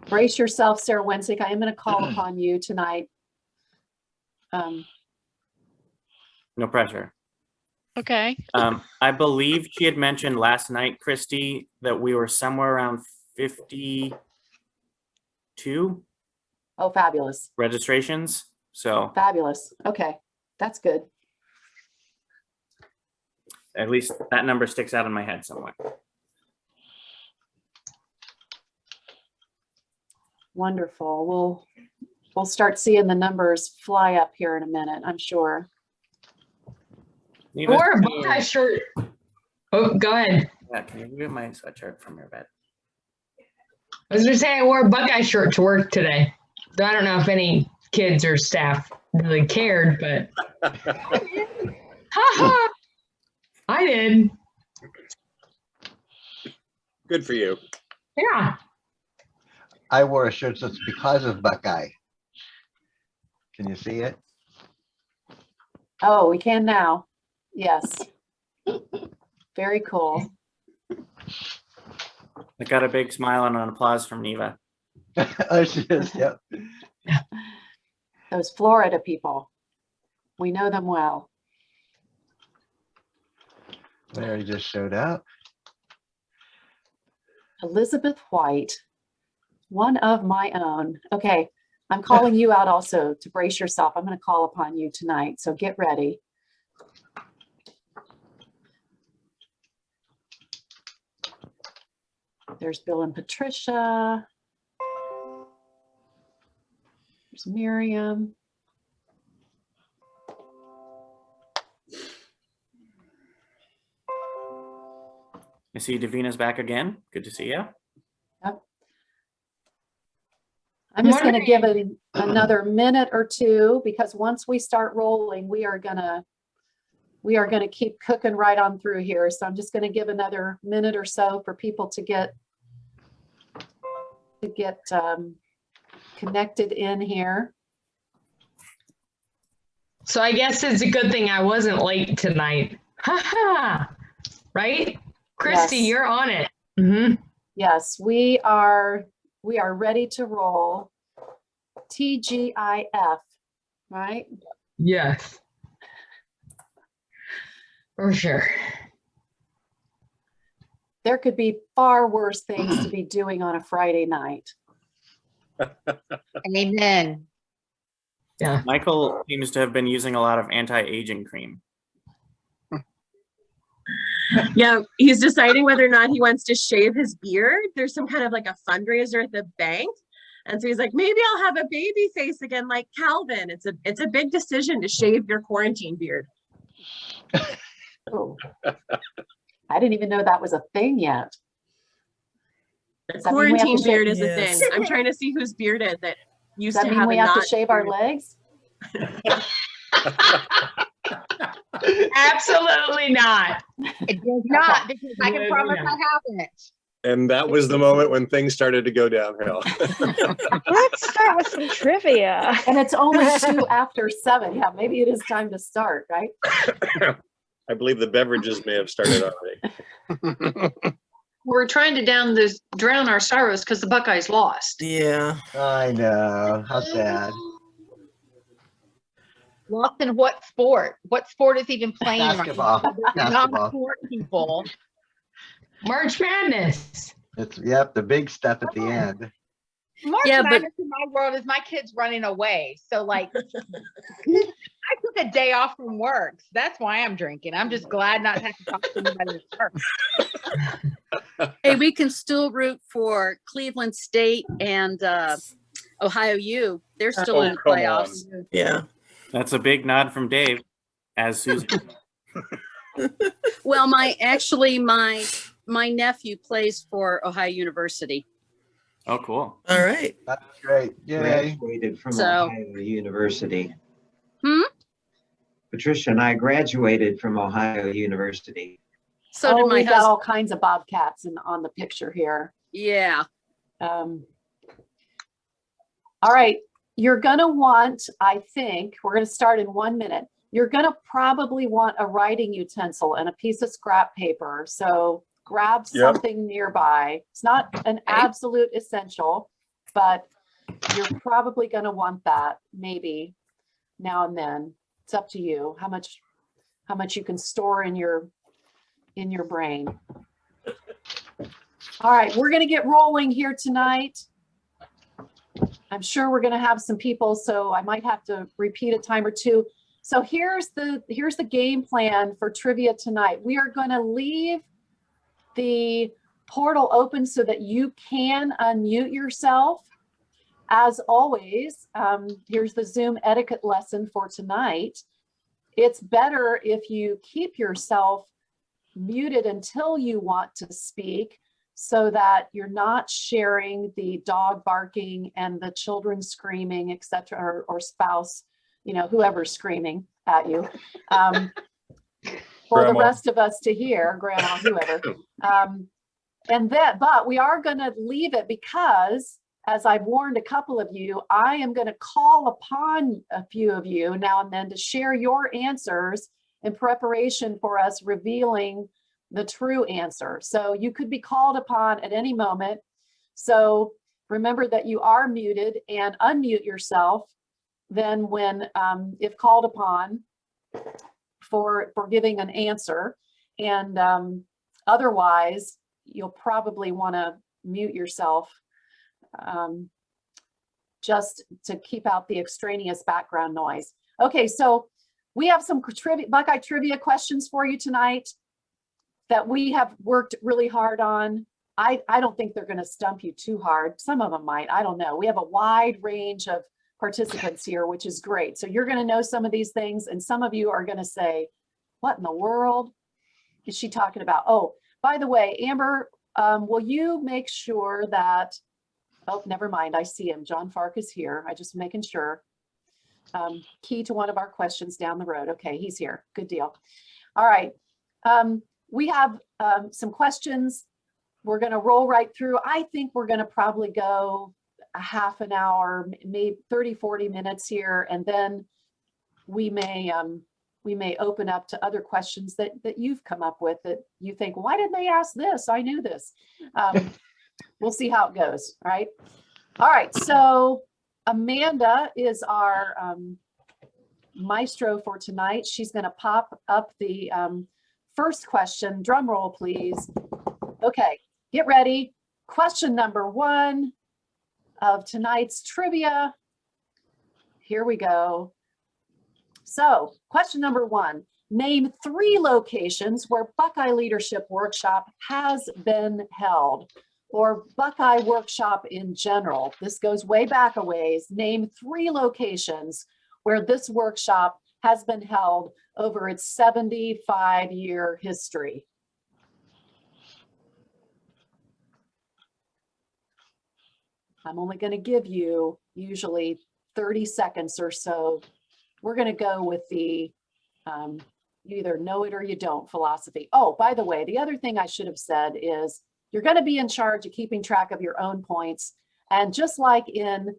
Brace yourself, Sarah Wensick. I am going to call upon you tonight. No pressure. Okay. I believe she had mentioned last night, Christy, that we were somewhere around 52 Oh, fabulous. registrations. So Fabulous. Okay. That's good. at least that number sticks out in my head somewhat. Wonderful. We'll start seeing the numbers fly up here in a minute, I'm sure. Neva, Or a Buckeye shirt. Oh, go ahead. yeah, can you get my sweatshirt from your bed? I was gonna say I wore a Buckeye shirt to work today. So I don't know if any kids or staff really cared, but haha, I did. Good for you. Yeah. I wore a shirt that's because of Buckeye. Can you see it? Oh, we can now. Yes. Very cool. I got a big smile and an applause from Neva. Oh, she is, yep. Those Florida people. We know them well. There, he just showed up. Elizabeth White, one of my own. Okay, I'm calling you out also to brace yourself. I'm going to call upon you tonight, so get ready. There's Bill and Patricia. There's Miriam. I see Davina's back again. Good to see you. Yep. I'm just going to give it another minute or two, because once we start rolling, we are going to keep cooking right on through here. So I'm just going to give another minute or so for people to get connected in here. So I guess it's a good thing I wasn't late tonight. Haha. Right? Christy, Yes. you're on it. Mm-hmm. Yes, we are ready to roll. TGIF, right? Yes. For sure. There could be far worse things to be doing on a Friday night. Amen. Yeah. Michael seems to have been using a lot of anti-aging cream. Yeah, he's deciding whether or not he wants to shave his beard. There's some kind of like a fundraiser at the bank. And so he's like, maybe I'll have a baby face again like Calvin. It's a big decision to shave your quarantine beard. Oh, I didn't even know that was a thing yet. The Does that mean we have to quarantine shave- beard is a Yes. thing. I'm trying to see who's bearded that used Does that to mean have we a have to not shave our beard. legs? Absolutely not. It does not, because I can promise I haven't. And that was the moment when things started to go downhill. Let's start with some trivia. And it's only 2 after 7. Yeah, maybe it is time to start, right? I believe the beverages may have started already. We're trying to drown our sorrows because the Buckeyes lost. Yeah. I know, how sad. Lost in what sport? What sport is even playing Basketball, right now? basketball. Non-sport people. March Madness. It's, yep, the big stuff at the end. March Yeah, but- Madness in my world is my kids running away. So like, I took a day off from work. So that's why I'm drinking. I'm just glad not to have to talk to anybody at work. Hey, we can still root for Cleveland State and Ohio U. They're still in come playoffs. Yeah. That's a big nod from Dave, as Susan. Well, my nephew plays for Ohio University. Oh, cool. All right. That's great, yay. Graduated from So- Ohio University. Hmm? Patricia and I graduated from Ohio University. So did my we've got husband. all kinds of bobcats on the picture here. Yeah. All right, you're gonna want, I think, we're gonna start in 1 minute. You're gonna probably want a writing utensil and a piece of scrap paper. So grab Yep. something nearby. It's not an absolute essential, but you're probably going to want that maybe now and then. It's up to you how much you can store in your brain. All right, we're going to get rolling here tonight. I'm sure we're going to have some people, so I might have to repeat a time or two. So here's the game plan for trivia tonight. We are going to leave the portal open so that you can unmute yourself. As always, here's the Zoom etiquette lesson for tonight. It's better if you keep yourself muted until you want to speak, so that you're not sharing the dog barking and the children screaming, etc., or spouse, whoever's screaming at you, for the rest of us to hear, grandma, whoever. But we are going to leave it because, as I've warned a couple of you, I am going to call upon a few of you now and then to share your answers in preparation for us revealing the true answer. So you could be called upon at any moment. So remember that you are muted, and unmute yourself then when, if called upon for giving an answer. And otherwise, you'll probably want to mute yourself just to keep out the extraneous background noise. Okay, so we have some Buckeye trivia questions for you tonight that we have worked really hard on. I don't think they're going to stump you too hard. Some of them might, I don't know. We have a wide range of participants here, which is great. So you're going to know some of these things, and some of you are going to say, what in the world is she talking about? Oh, by the way, Amber, will you make sure that, oh, never mind, I see him. John Fark is here. I just making sure. Key to one of our questions down the road. Okay, he's here. Good deal. All right. We have some questions. We're going to roll right through. I think we're going to probably go a half an hour, maybe 30, 40 minutes here, and then we may open up to other questions that you've come up with that you think, why didn't they ask this? I knew this. We'll see how it goes, right? All right, so Amanda is our maestro for tonight. She's going to pop up the first question. Drum roll, please. Okay, get ready. Question number 1 of tonight's trivia. Here we go. So, question number 1. Name 3 locations where Buckeye Leadership Workshop has been held, or Buckeye Workshop in general. This goes way back a ways. Name 3 locations where this workshop has been held over its 75-year history. I'm only going to give you usually 30 seconds or so. We're going to go with the you either know it or you don't philosophy. Oh, by the way, the other thing I should have said is you're going to be in charge of keeping track of your own points. And just like in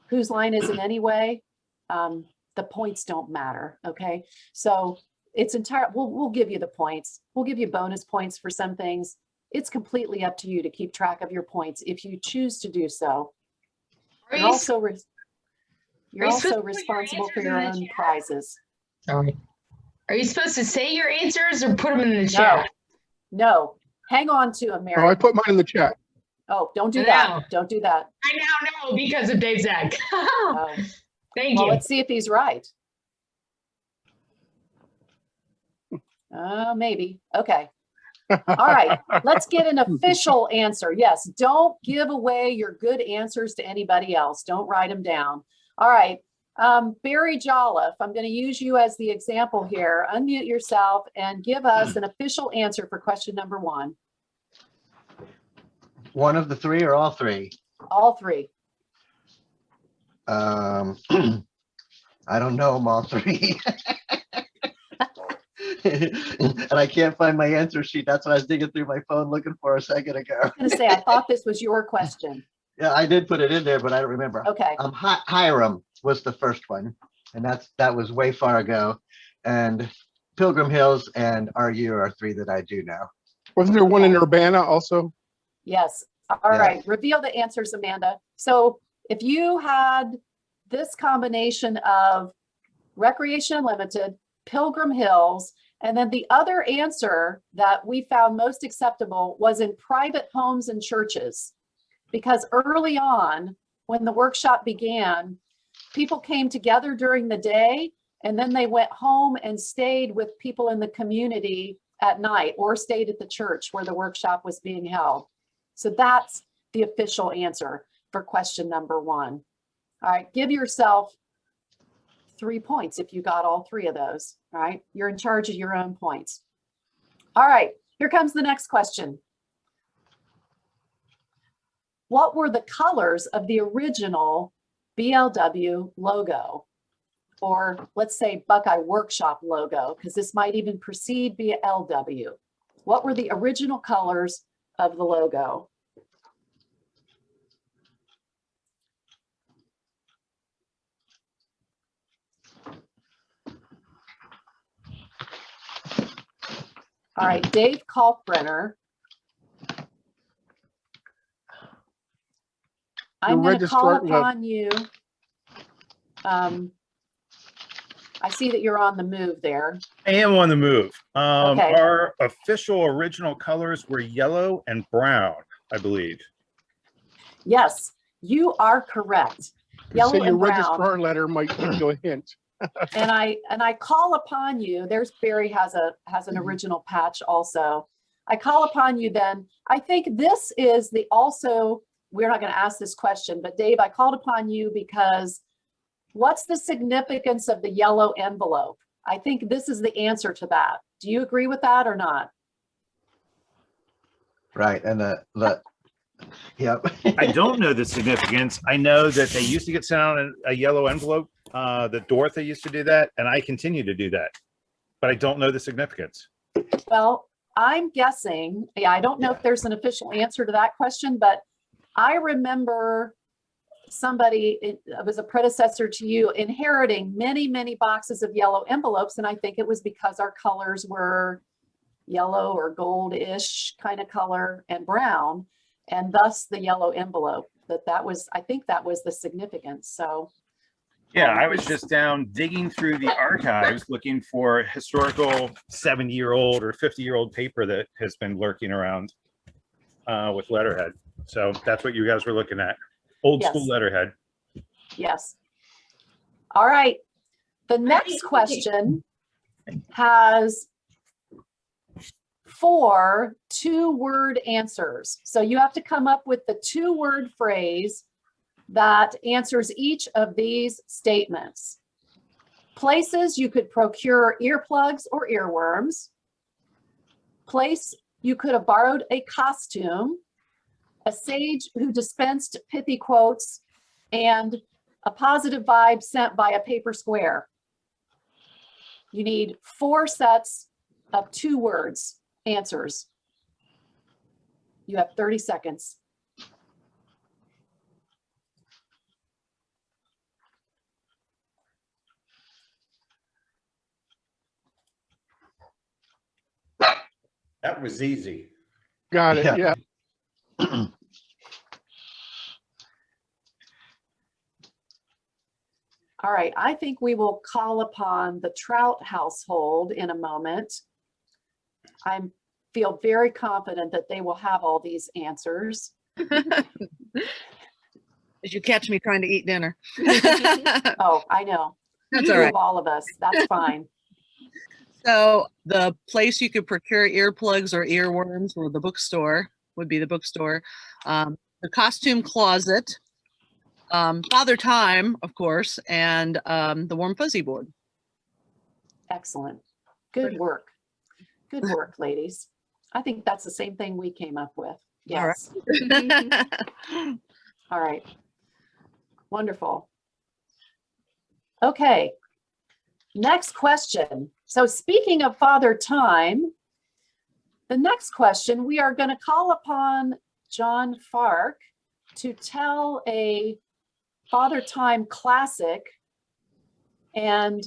Whose Line Is It Anyway, the points don't matter, okay? So it's we'll give you the points. We'll give you bonus points for some things. It's completely up to you to keep track of your points if you choose to do so. You're also responsible for your own prizes. Sorry. Are you supposed to say your answers or put them in the chat? No. Hang on to them, Mary. Oh, I put mine in the chat. Oh, don't do that. Don't do that. I now know because of Dave Zach. Thank you. Let's see if he's right. Maybe. Okay. All right. Let's get an official answer. Yes. Don't give away your good answers to anybody else. Don't write them down. All right. Barry Jolliffe, I'm going to use you as the example here. Unmute yourself and give us an official answer for question number 1. One of the 3 or all 3? All 3. I don't know them all 3. And I can't find my answer sheet. That's what I was digging through my phone looking for a second ago. I was going to say, I thought this was your question. Yeah, I did put it in there, but I don't remember. Okay. Hiram was the first one, and that was way far ago. And Pilgrim Hills and RU are 3 that I do know. Wasn't there one in Urbana also? Yes. All right, reveal the answers, Amanda. So if you had this combination of Recreation Unlimited, Pilgrim Hills, and then the other answer that we found most acceptable was in private homes and churches. Because early on, when the workshop began, people came together during the day, and then they went home and stayed with people in the community at night, or stayed at the church where the workshop was being held. So that's the official answer for question number 1. All right, give yourself 3 points if you got all 3 of those. All right, you're in charge of your own points. All right, here comes the next question. What were the colors of the original BLW logo? Or let's say Buckeye Workshop logo, because this might even precede BLW. What were the original colors of the logo? All right, Dave Kalkbrenner. I'm going to call upon you. I see that you're on the move there. I am on the move. Okay. Our official original colors were yellow and brown, I believe. Yes, you are correct. Yellow So your and brown. registrar letter might give you a hint. And I call upon you. There's Barry has an original patch also. I call upon you then. I think this is the also, we're not going to ask this question, but Dave, I called upon you because what's the significance of the yellow envelope? I think this is the answer to that. Do you agree with that or not? Right, and yep. I don't know the significance. I know that they used to get sent out in a yellow envelope. That Dorothy used to do that, and I continue to do that, but I don't know the significance. Well, I'm guessing, I don't know if there's an official answer to that question, but I remember somebody, it was a predecessor to you, inheriting many, many boxes of yellow envelopes. And I think it was because our colors were yellow or gold-ish kind of color and brown, and thus the yellow envelope. That was, I think that was the significance. So yeah, I was just down digging through the archives looking for historical 70-year-old or 50-year-old paper that has been lurking around with letterhead. So that's what you guys were looking at. Old school letterhead. Yes. All right. The next question has 4 two-word answers. So you have to come up with the 2-word phrase that answers each of these statements. Places you could procure earplugs or earworms. Place you could have borrowed a costume. A sage who dispensed pithy quotes, and a positive vibe sent by a paper square. You need 4 sets of 2 words answers. You have 30 seconds. That was easy. Got it. Yeah. All right, I think we will call upon the Trout household in a moment. I feel very confident that they will have all these answers. Did you catch me trying to eat dinner? Oh, I know. That's all right. Of all of us, that's fine. So the place you could procure earplugs or earworms, or the bookstore, would be the bookstore. The costume closet, Father Time, of course, and the Warm Fuzzy board. Excellent. Good work. Good work, ladies. I think that's the same thing we came up with. Yes. All right. Wonderful. Okay. Next question. So speaking of Father Time, the next question, we are going to call upon John Fark to tell a Father Time classic and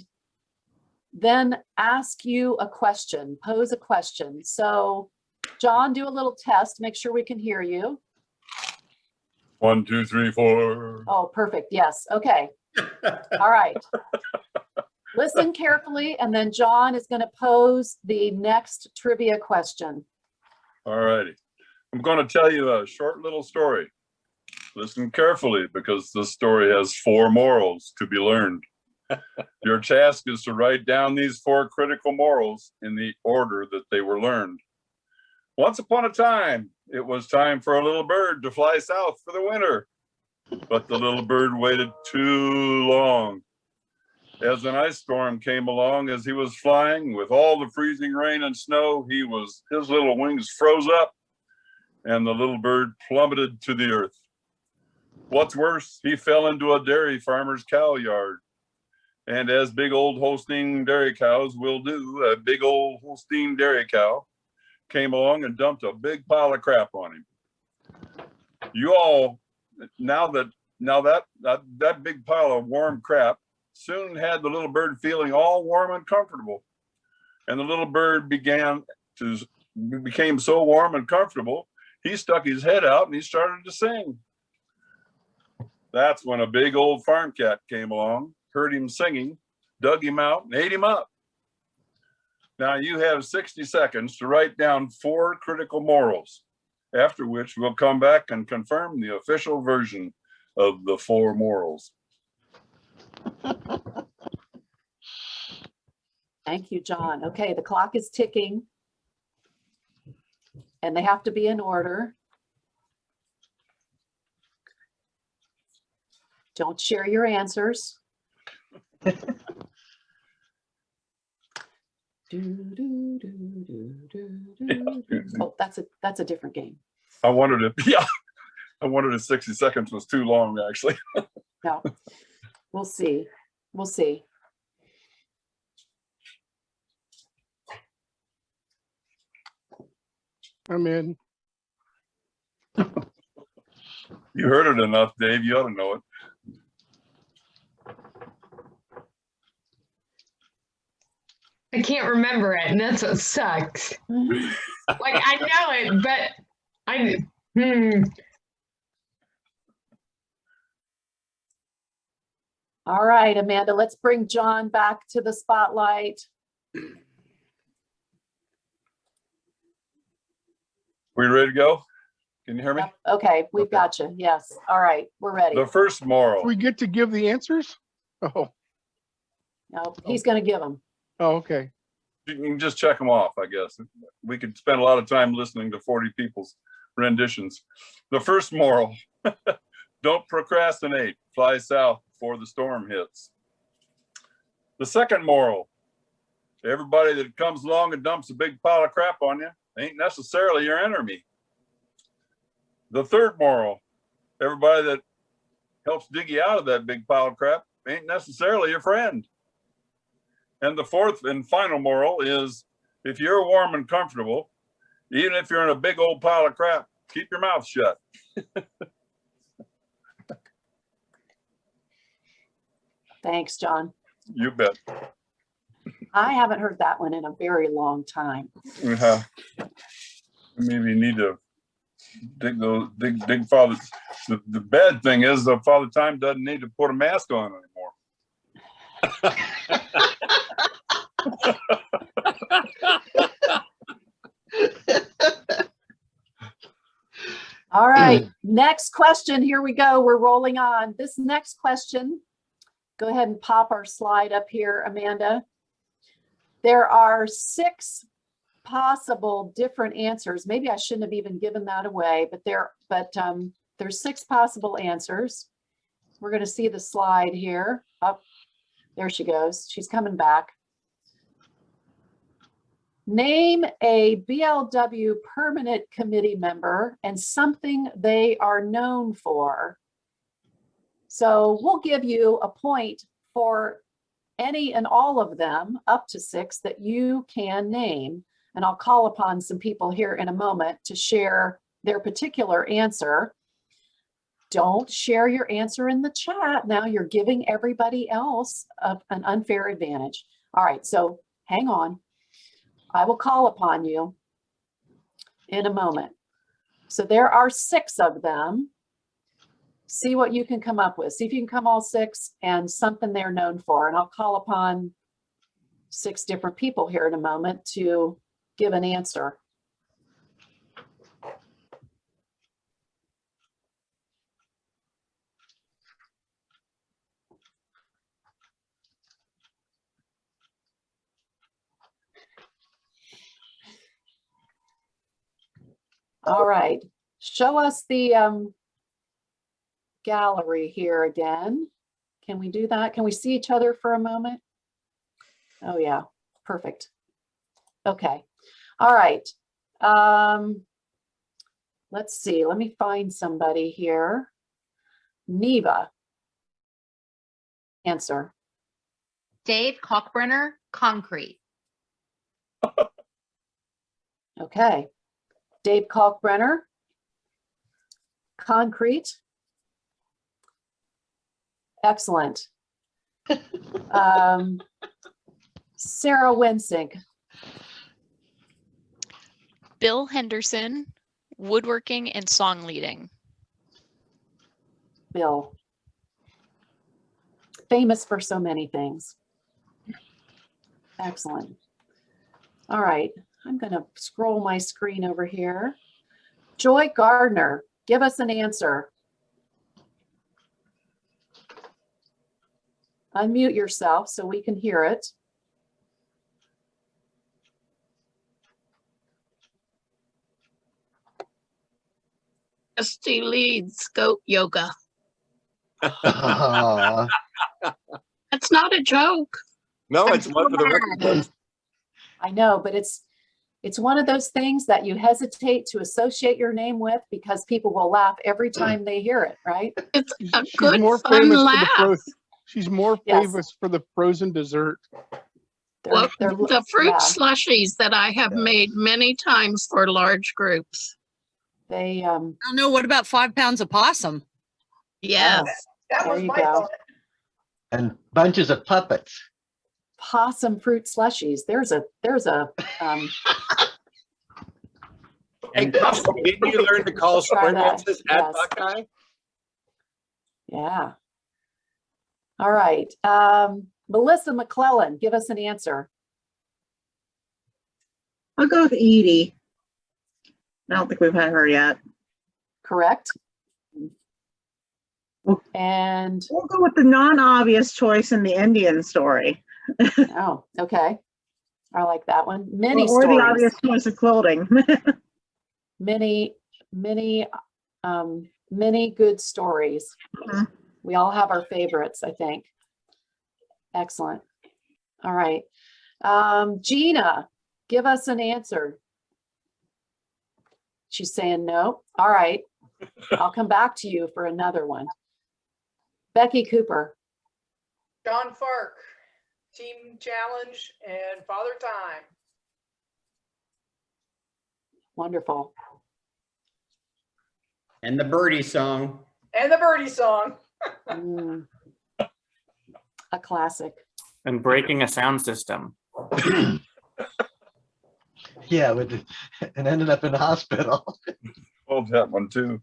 then ask you a question, pose a question. So John, do a little test, make sure we can hear you. 1, 2, 3, 4. Oh, perfect. Yes. Okay. All right. Listen carefully, and then John is going to pose the next trivia question. All righty. I'm going to tell you a short little story. Listen carefully, because this story has 4 morals to be learned. Your task is to write down these 4 critical morals in the order that they were learned. Once upon a time, it was time for a little bird to fly south for the winter. But the little bird waited too long. As an ice storm came along as he was flying, with all the freezing rain and snow, his little wings froze up, and the little bird plummeted to the earth. What's worse, he fell into a dairy farmer's cow yard. And as big old Holstein dairy cows will do, a big old Holstein dairy cow came along and dumped a big pile of crap on him. You all, now that big pile of warm crap soon had the little bird feeling all warm and comfortable. And the little bird became so warm and comfortable, he stuck his head out and he started to sing. That's when a big old farm cat came along, heard him singing, dug him out, and ate him up. Now you have 60 seconds to write down 4 critical morals, after which we'll come back and confirm the official version of the 4 morals. Thank you, John. Okay, the clock is ticking, and they have to be in order. Don't share your answers. Oh, that's a different game. I wanted it 60 seconds was too long, actually. No, we'll see. We'll see. I'm in. You heard it enough, Dave. You ought to know it. I can't remember it, and that's what sucks. Like, I know it, but All right, Amanda, let's bring John back to the spotlight. We ready to go? Can you hear me? Okay, we've got you. Yes. All right, we're ready. The first moral. We get to give the answers? Oh, No, he's going to give them. oh, okay. You can just check them off, I guess. We could spend a lot of time listening to 40 people's renditions. The first moral, don't procrastinate, fly south before the storm hits. The second moral, everybody that comes along and dumps a big pile of crap on you ain't necessarily your enemy. The third moral, everybody that helps dig you out of that big pile of crap ain't necessarily your friend. And the fourth and final moral is, if you're warm and comfortable, even if you're in a big old pile of crap, keep your mouth shut. Thanks, John. You bet. I haven't heard that one in a very long time. Maybe you need to dig Father. The bad thing is that Father Time doesn't need to put a mask on anymore. All right, next question. Here we go. We're rolling on. This next question, go ahead and pop our slide up here, Amanda. There are 6 possible different answers. Maybe I shouldn't have even given that away, but there's 6 possible answers. We're going to see the slide here. Oh, there she goes. She's coming back. Name a BLW permanent committee member and something they are known for. So we'll give you a point for any and all of them, up to 6 that you can name. And I'll call upon some people here in a moment to share their particular answer. Don't share your answer in the chat. Now you're giving everybody else an unfair advantage. All right, so hang on. I will call upon you in a moment. So there are 6 of them. see what you can come up with. See if you can come all 6 and something they're known for. And I'll call upon 6 different people here in a moment to give an answer. All right, show us the gallery here again. Can we do that? Can we see each other for a moment? Oh yeah, perfect. Okay, all right. Let's see, let me find somebody here. Neva. Answer. Dave Kalkbrenner, concrete. Okay. Dave Kalkbrenner, concrete. Excellent. Sarah Wensink. Bill Henderson, woodworking and song leading. Bill. Famous for so many things. Excellent. All right, I'm going to scroll my screen over here. Joy Gardner, give us an answer. Unmute yourself so we can hear it. Christy leads goat yoga. Aw. That's not a joke. No, it's one for the record books. I know, but it's one of those things that you hesitate to associate your name with because people will laugh every time they hear it, right? It's a She's good more fun famous for the laugh. she's more Yes. famous for the frozen dessert. Well, the fruit yeah, slushies that I have Yeah. made many times for large groups. they I don't know. What about 5 pounds of possum? Yes. there you go. And bunches of puppets. Possum fruit slushies. There's a And didn't you learn to call Try that, ordinances at yes. Buckeye? yeah. All right. Melissa McClellan, give us an answer. I'll go with Edie. I don't think we've had her yet. Correct. And We'll go with the non-obvious choice in the Indian story. oh, okay. I like that one. Many or stories. the obvious choice of clothing. Many good stories. Mhm. We all have our favorites, I think. Excellent. All right. Gina, give us an answer. She's saying no. All right. I'll come back to you for another one. Becky Cooper. John Fark, Team Challenge and Father Time. Wonderful. And the birdie song. And the birdie song. Mm. A classic. And breaking a sound system. Yeah, and ended up in the hospital. Love that one too.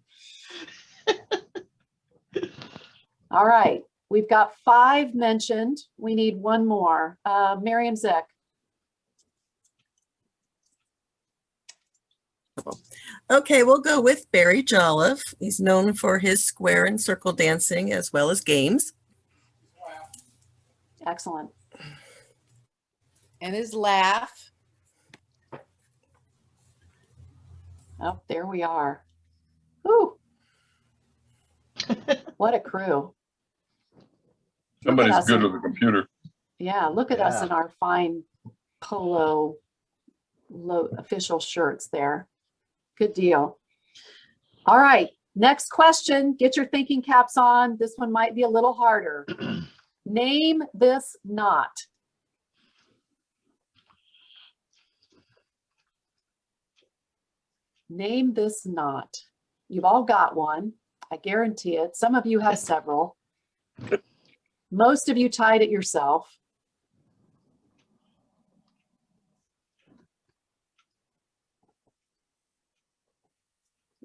All right. We've got 5 mentioned. We need one more. Miriam Zick. Okay, we'll go with Barry Jolliffe. He's known for his square and circle dancing as well as games. Excellent. And his laugh. Oh, there we are. Whew. What a crew. Somebody's us good in- with a computer. Yeah, look at us Yeah. in our fine polo official shirts there. Good deal. All right, next question. Get your thinking caps on. This one might be a little harder. Name this knot. Name this knot. You've all got one. I guarantee it. Some of you have several. Most of you tied it yourself.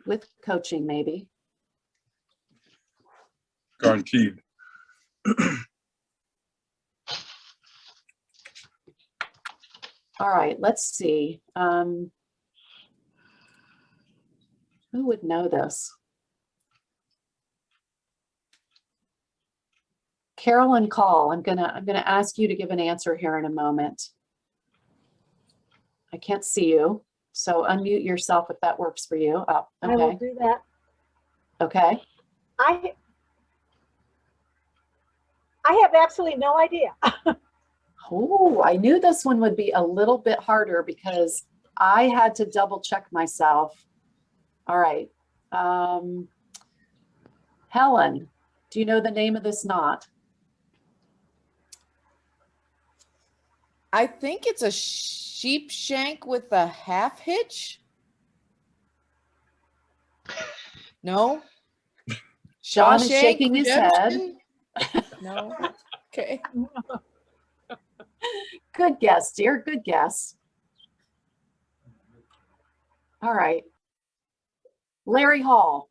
With coaching, maybe. Guaranteed. All right, let's see. Who would know this? Carolyn Call, I'm gonna ask you to give an answer here in a moment. I can't see you, so unmute yourself if that works for you. Oh, I will okay, do that. okay. I have absolutely no idea. Oh, I knew this one would be a little bit harder because I had to double check myself. All right. Helen, do you know the name of this knot? I think it's a sheep shank with a half hitch. No? John is Shawshank shaking his head. Redemption? No? Okay. Good guess, dear. Good guess. All right. Larry Hall,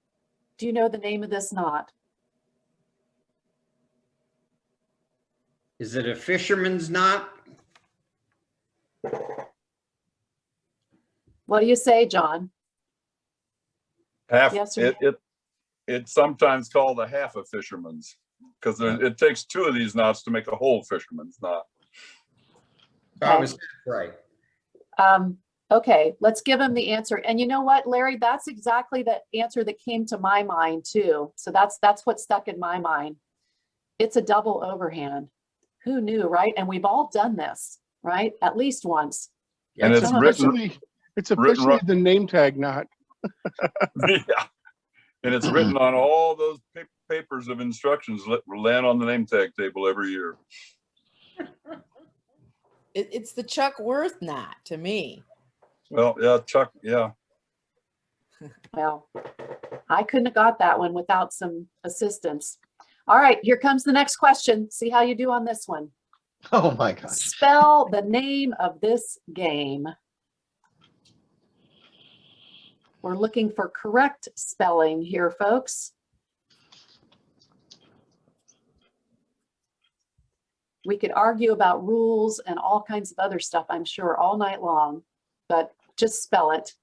do you know the name of this knot? Is it a fisherman's knot? What do you say, John? Half, Yes or it's sometimes called a half a fisherman's, because it takes two of these knots to make a whole fisherman's knot. I was right. Okay, let's give him the answer. And you know what, Larry, that's exactly the answer that came to my mind too. So that's what stuck in my mind. It's a double overhand. Who knew, right? And we've all done this, right? At least once. And it's officially the name tag knot. Yeah. And it's written on all those papers of instructions that land on the name tag table every year. It's the Chuck Worth knot to me. Well, yeah, Chuck, yeah. Well, I couldn't have got that one without some assistance. All right, here comes the next question. See how you do on this one. Oh my gosh. Spell the name of this game. We're looking for correct spelling here, folks. We could argue about rules and all kinds of other stuff, I'm sure, all night long, but just spell it.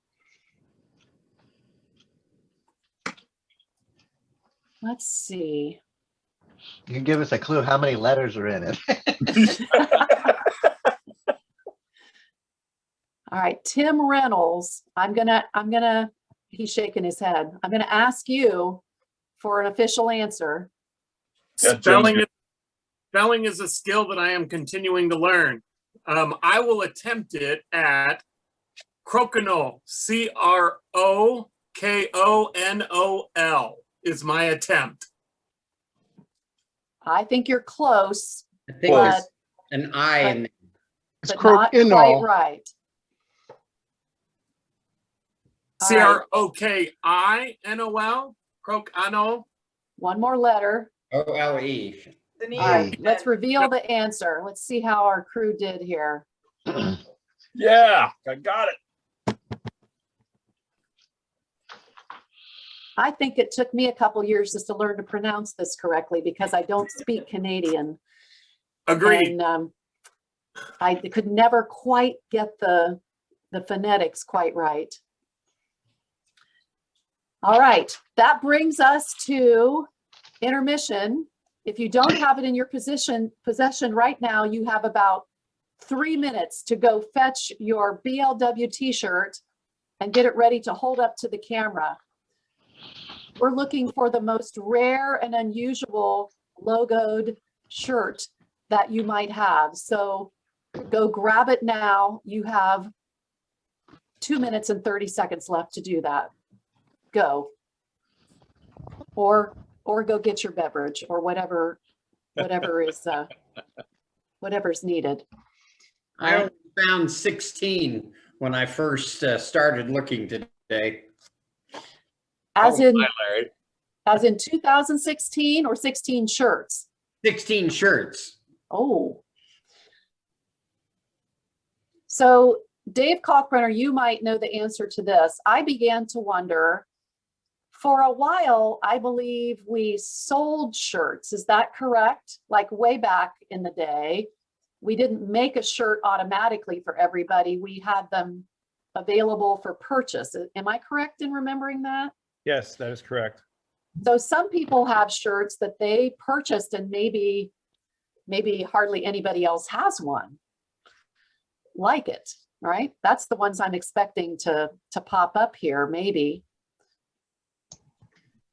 Let's see. You can give us a clue how many letters are in it. All right, Tim Reynolds, he's shaking his head. I'm gonna ask you for an official answer. Spelling is a skill that I am continuing to learn. I will attempt it at crokinole, CROKONOL is my attempt. I think you're close, I think but, there's an I in there. but not quite right. CROKINOL, crokinole. One more letter. OLE. All right, let's reveal the answer. Let's see how our crew did here. Yeah, I got it. I think it took me a couple years just to learn to pronounce this correctly because I don't speak Canadian. Agreed. And I could never quite get the phonetics quite right. All right, that brings us to intermission. If you don't have it in your possession right now, you have about 3 minutes to go fetch your BLW t-shirt and get it ready to hold up to the camera. We're looking for the most rare and unusual logoed shirt that you might have. So go grab it now. You have 2 minutes and 30 seconds left to do that. Go. Or go get your beverage or whatever is whatever's needed. I only found 16 when I first started looking today. As in 2016 or 16 shirts? 16 shirts. Oh. So Dave Kalkbrenner, you might know the answer to this. I began to wonder for a while, I believe we sold shirts. Is that correct? Like way back in the day, we didn't make a shirt automatically for everybody. We had them available for purchase. Am I correct in remembering that? Yes, that is correct. So some people have shirts that they purchased and maybe hardly anybody else has one like it, right? That's the ones I'm expecting to pop up here, maybe.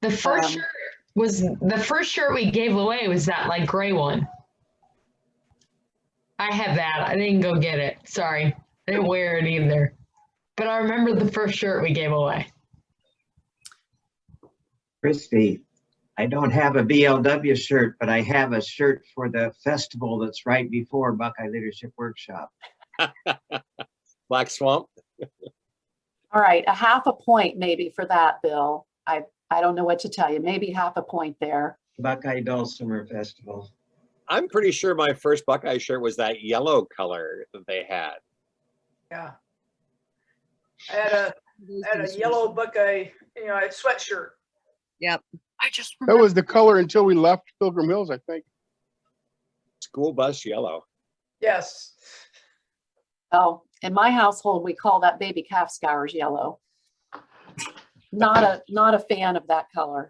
The first shirt was the first shirt we gave away was that like gray one. I have that. I didn't go get it. Sorry. I didn't wear it either. But I remember the first shirt we gave away. Christy, I don't have a BLW shirt, but I have a shirt for the festival that's right before Buckeye Leadership Workshop. Black Swamp. All right, a half a point maybe for that, Bill. I don't know what to tell you. Maybe half a point there. Buckeye Dulcimer Festival. I'm pretty sure my first Buckeye shirt was that yellow color that they had. Yeah. I had a yellow Buckeye, a sweatshirt. Yep. That was the color until we left Pilgrim Hills, I think. School bus yellow. Yes. Oh, in my household, we call that baby calf scours yellow. Not a fan of that color.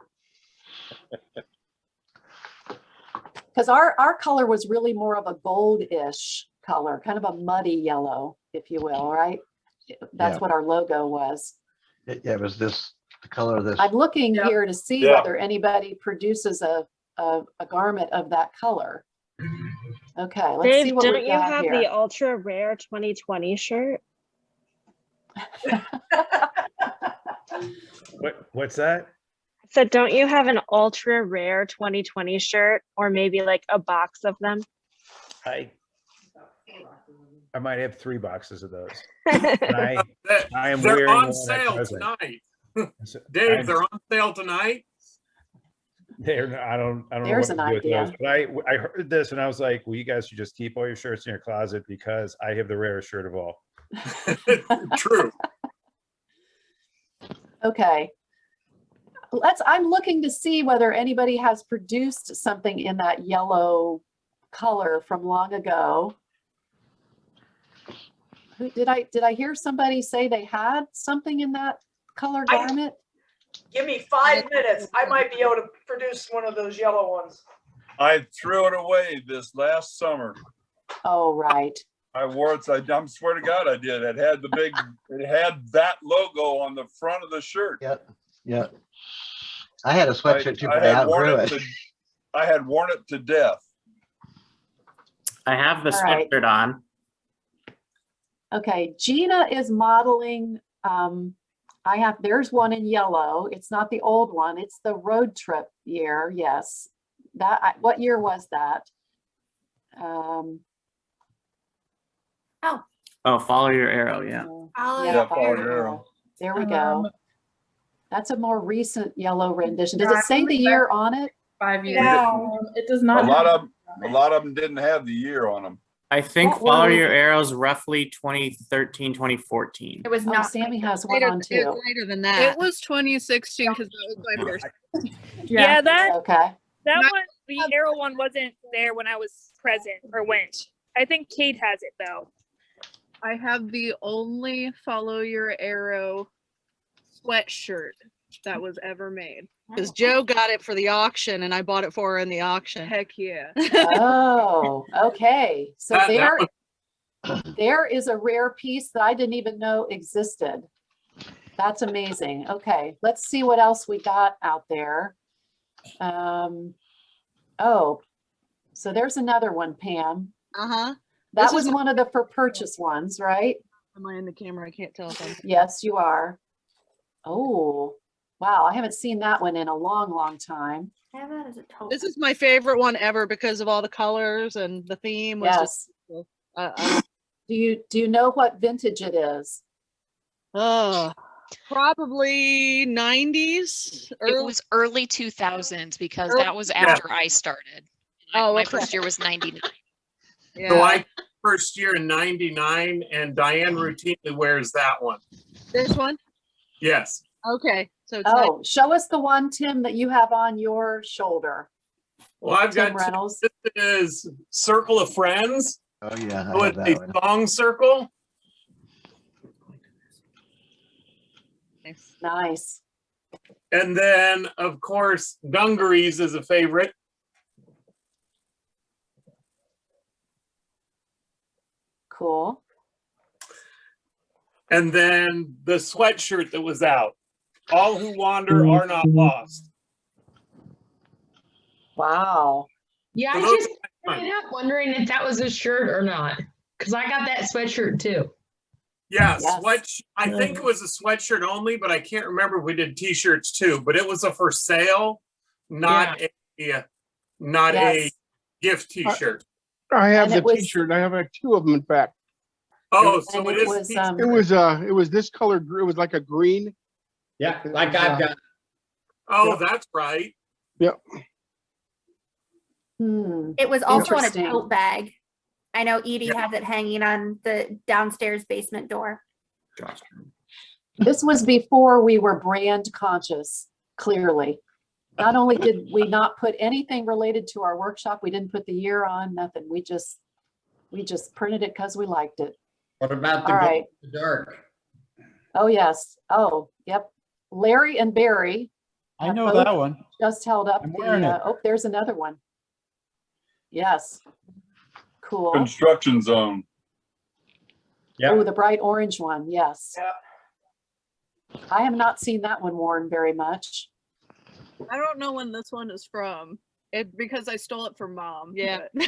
Because our color was really more of a goldish color, kind of a muddy yellow, if you will, right? That's what our logo was. Yeah, it was the color of this. I'm looking here to see whether anybody produces a garment of that color. Okay, let's see Dave, what don't we you got have here. the ultra rare 2020 shirt? What's that? So don't you have an ultra rare 2020 shirt, or maybe like a box of them? I might have 3 boxes of those. And I am They're wearing on one sale at present. tonight. Dave, they're on sale tonight. I don't know There's what to an do with idea. those. But I heard this and I was like, well, you guys should just keep all your shirts in your closet because I have the rarest shirt of all. True. Okay. I'm looking to see whether anybody has produced something in that yellow color from long ago. Did I hear somebody say they had something in that color garment? Give me 5 minutes. I might be able to produce one of those yellow ones. I threw it away this last summer. Oh, right. I wore it. I swear to God, I did. It had it had that logo on the front of the shirt. Yeah. I had a sweatshirt too, but I outgrew it. I had worn it to death. I have the All right. sweatshirt on. Okay, Gina is modeling. There's one in yellow. It's not the old one. It's the road trip year. Yes. What year was that? Oh, follow your arrow. Yeah. Yeah, follow your arrow. There we go. That's a more recent yellow rendition. Does it say the year on it? 5 years. Yeah. It does not. A lot of them didn't have the year on them. I think What follow were- your arrows roughly 2013, 2014. It was Oh, not. Sammy has one Later, on it's too. later than that. It was 2016 because that was my first. Yeah, that Okay. that one, the arrow one wasn't there when I was present or went. I think Kate has it though. I have the only follow your arrow sweatshirt that was ever made. Because Joe got it for the auction and I bought it for her in the auction. Heck yeah. Oh, okay. So That there is a rare piece that I didn't even know existed. That's amazing. Okay, let's see what else we got out there. Oh, so there's another one, Pam. Uh-huh. That This was is one of the for purchase ones, right? Am I in the camera? I can't tell if I'm. Yes, you are. Oh, wow. I haven't seen that one in a long, long time. This is my favorite one ever because of all the colors and the theme was Yes. just Do you know what vintage it is? probably 90s. It was early 2000s because Early- that was after I started. Oh, My okay. first year was 99. So I first year in 99 and Diane routinely wears that one. This one? Yes. Okay, so it's Oh, show us the one, Tim, that you have on your shoulder. Well, I've Tim got Reynolds. this is Circle of Friends. Oh, yeah, I With have a that one. song circle. Nice. And then, of course, Dungarees is a favorite. Cool. And then the sweatshirt that was out. All who wander are not lost. Wow. Yeah, I So those just ended up wondering if that was a shirt or not, because I got that sweatshirt too. Yeah, Yes. I think it was a sweatshirt only, but I can't remember if we did t-shirts too. But it was a for sale, not a Yes. gift t-shirt. I have And the it was- T-shirt. I have like 2 of them in fact. Oh, so And it it is. was, t-shirt. It was this color. It was like a green. Yeah, like I've got. Oh, that's right. Yep. It was also in a Interesting. tote bag. I know Edie has it hanging on the downstairs basement door. This was before we were brand conscious, clearly. Not only did we not put anything related to our workshop, we didn't put the year on, nothing. We just printed it because we liked it. What about the All glow right. in the dark? Oh, yes. Oh, yep. Larry and Barry. I have know both that one. Just held up I'm wearing the, it. oh, there's another one. Yes. Cool. Construction zone. Oh, the bright orange one. Yes. I have not seen that one worn very much. I don't know when this one is from. It because I stole it from Mom. Yeah. but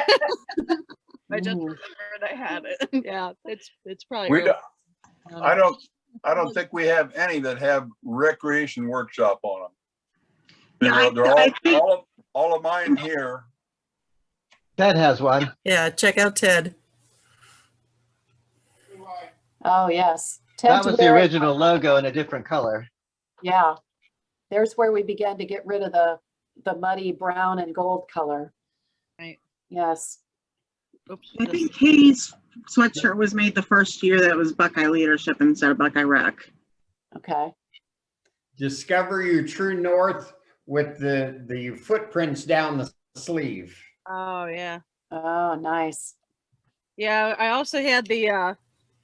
I just Mm. remembered I had it. Yeah, it's probably. We early. don't, I don't think we have any that have recreation workshop on them. Yeah, They're all of mine here. Ted has one. Yeah, check out Ted. Oh, yes. That Ted's was the wearing- original logo in a different color. Yeah. There's where we began to get rid of the muddy brown and gold color. Right. Yes. Oops. I think Katie's sweatshirt was made the first year that was Buckeye Leadership instead of Buckeye Rec. Okay. Discover your true north with the footprints down the sleeve. Oh yeah. Oh, nice. Yeah, I also had the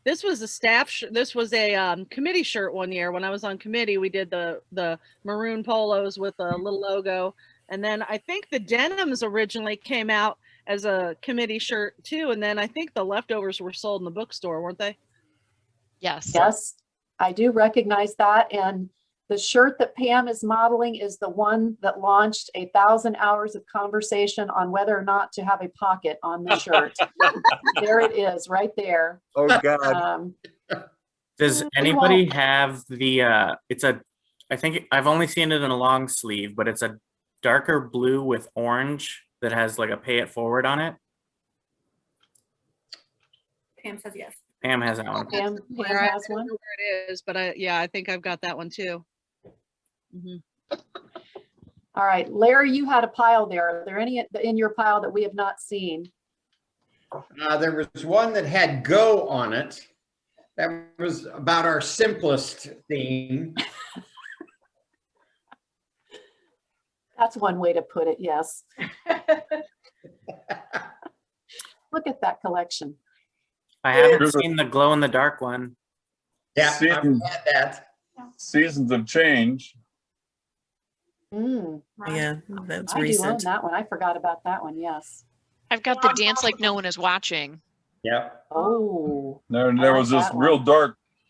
this was a this was a committee shirt one year when I was on committee. We did the maroon polos with a little logo, and then I think the denims originally came out as a committee shirt too, and then I think the leftovers were sold in the bookstore, weren't they? Yes. Yes, I do recognize that. And the shirt that Pam is modeling is the one that launched 1,000 hours of conversation on whether or not to have a pocket on the shirt. There it is, right there. Oh, God. Does anybody have the, I think I've only seen it in a long sleeve, but it's a darker blue with orange that has like a pay it forward on it. Pam says yes. Pam has that one. Pam Where I has don't one. know where it is, but I think I've got that one too. All right, Larry, you had a pile there. Are there any in your pile that we have not seen? There was one that had go on it. That was about our simplest theme. That's one way to put it, yes. Look at that collection. I haven't seen the glow in the dark one. Yeah, Seasons, I've had that. seasons of change. Yeah, that's I do own recent. that one. I forgot about that one, yes. I've got the dance like no one is watching. Yeah. Oh. There I was like this that real one.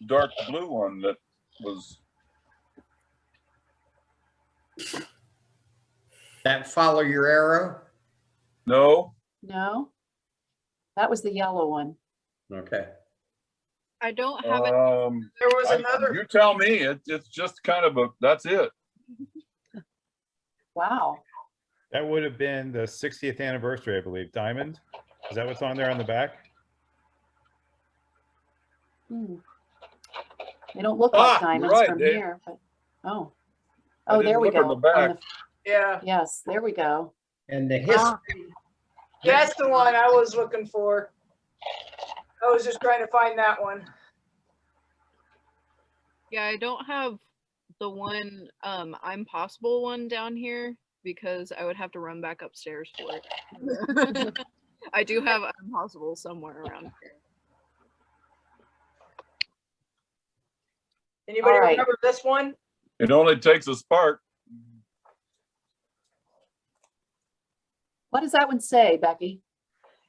dark blue one that was. That follow your arrow? No. No, that was the yellow one. Okay. I don't have it. There was another. You tell me. It's just kind of that's it. Wow. That would have been the 60th anniversary, I believe. Diamond? Is that what's on there on the back? They don't look like you're diamonds right, from Dave. here, but, oh. I Oh, didn't there we look on go. the back. On Yeah, yes, there we go. And the history. that's the one I was looking for. I was just trying to find that one. Yeah, I don't have the one I'm Possible one down here because I would have to run back upstairs for it. I do have I'm Possible somewhere around here. Anybody All right. remember this one? It only takes a spark. What does that one say, Becky?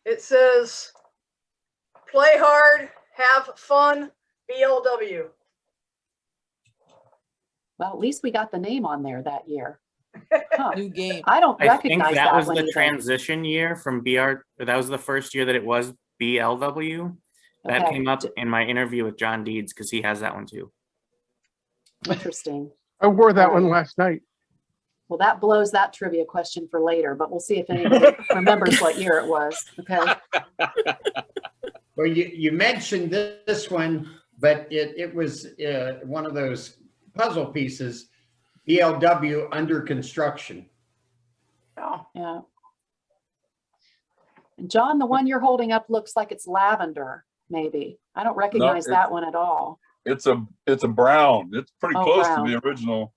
It says, play hard, have fun, BLW. Well, at least we got the name on there that year. Huh. New game. I don't I think recognize that that was one the either. transition year from BR. That was the first year that it was BLW. That Okay. came up in my interview with John Deeds because he has that one too. Interesting. I wore that All one right. last night. Well, that blows that trivia question for later, but we'll see if anybody remembers what year it was. Okay. Well, you mentioned this one, but it was one of those puzzle pieces, BLW under construction. Oh. Yeah. And John, the one you're holding up looks like it's lavender, maybe. I don't recognize that one at all. It's a brown. It's pretty close brown. to the original.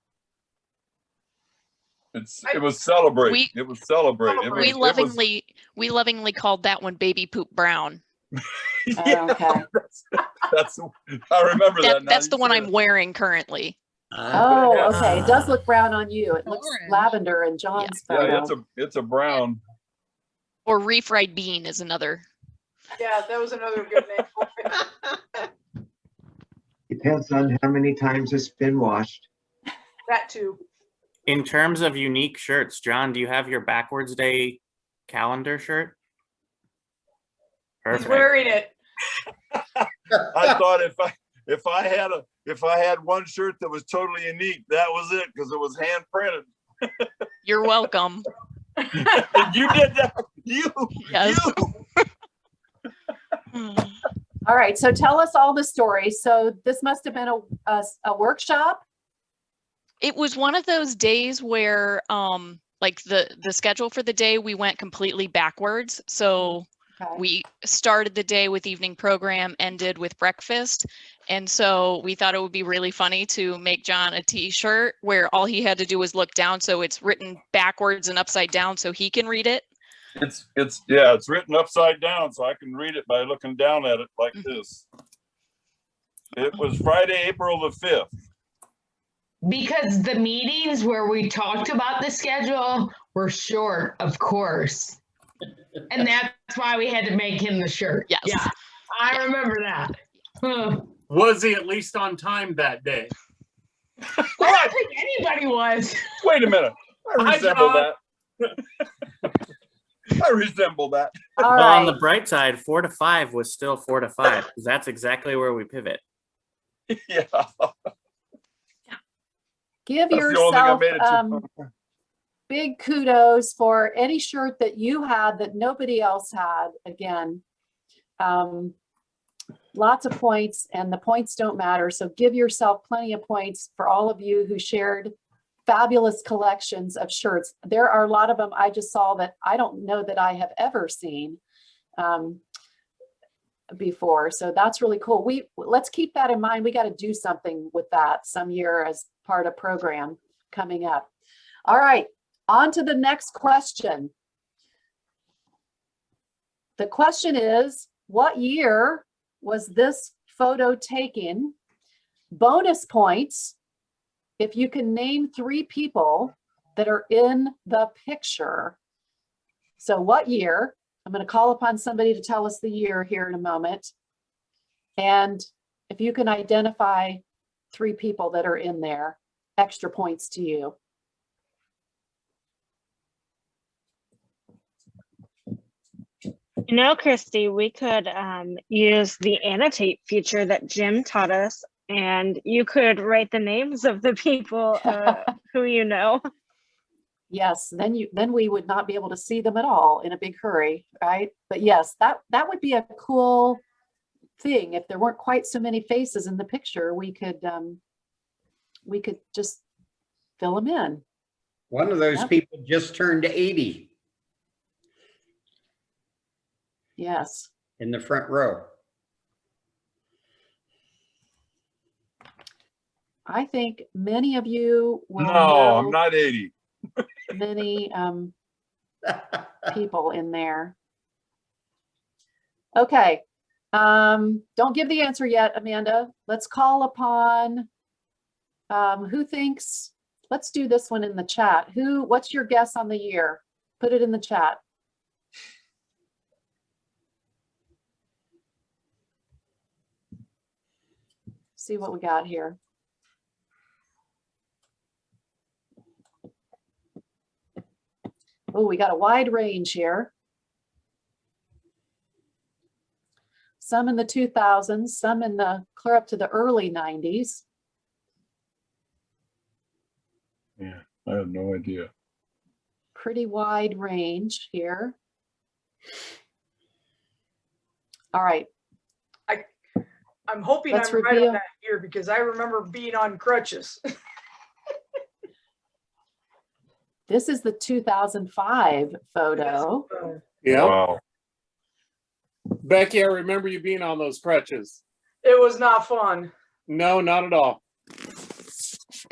It was Celebrate. It was Celebrate. We lovingly called that one Baby Poop Brown. Oh, okay. That's I remember that. now That's you the one say I'm it. wearing currently. Oh, okay. It does look brown on you. It looks lavender in John's photo. Yeah, it's a brown. Or Reef Ride Bean is another. Yeah, that was another good name for it. Depends on how many times it's been washed. That too. In terms of unique shirts, John, do you have your backwards day calendar shirt? He's Perfect. wearing it. I thought if I had one shirt that was totally unique, that was it because it was hand printed. You're welcome. You did that. Yes. All right. So tell us all the stories. So this must have been a workshop. It was one of those days where like the schedule for the day, we went completely backwards. So we started the day with evening program, ended with breakfast. And so we thought it would be really funny to make John a t-shirt where all he had to do was look down. So it's written backwards and upside down so he can read it. It's written upside down so I can read it by looking down at it like this. It was Friday, April the 5th. Because the meetings where we talked about the schedule were short, of course. And that's why we had to make him the shirt. Yes. Yeah, I remember that. Huh. Was he at least on time that day? I don't think anybody was. Wait a minute. I Hi, resemble John. that. I resemble that. All Well, on right. the bright side, 4 to 5 was still 4 to 5 because that's exactly where we pivot. Yeah. Give That's the only thing I yourself made it to. big kudos for any shirt that you had that nobody else had. Again, lots of points, and the points don't matter. So give yourself plenty of points for all of you who shared fabulous collections of shirts. There are a lot of them I just saw that I don't know that I have ever seen before. So that's really cool. Let's keep that in mind. We got to do something with that some year as part of program coming up. All right, on to the next question. The question is, what year was this photo taken? Bonus points if you can name 3 people that are in the picture. So what year? I'm going to call upon somebody to tell us the year here in a moment. And if you can identify 3 people that are in there, extra points to you. You know, Christy, we could use the annotate feature that Jim taught us, and you could write the names of the people who you know. Yes, then we would not be able to see them at all in a big hurry, right? But yes, that would be a cool thing. If there weren't quite so many faces in the picture, we could just fill them in. One of those Yep. people just turned 80 Yes. in the front row. I think many of you will No, know I'm not 80. many people in there. Okay. Don't give the answer yet, Amanda. Let's call upon who thinks, let's do this one in the chat. What's your guess on the year? Put it in the chat. See what we got here. Oh, we got a wide range here. Some in the 2000s, some in the clear up to the early 90s. Yeah, I have no idea. Pretty wide range here. All right. I'm hoping Let's I'm right reveal- on that year because I remember being on crutches. This is the 2005 photo. Yeah. Wow. Becky, I remember you being on those crutches. It was not fun. No, not at all.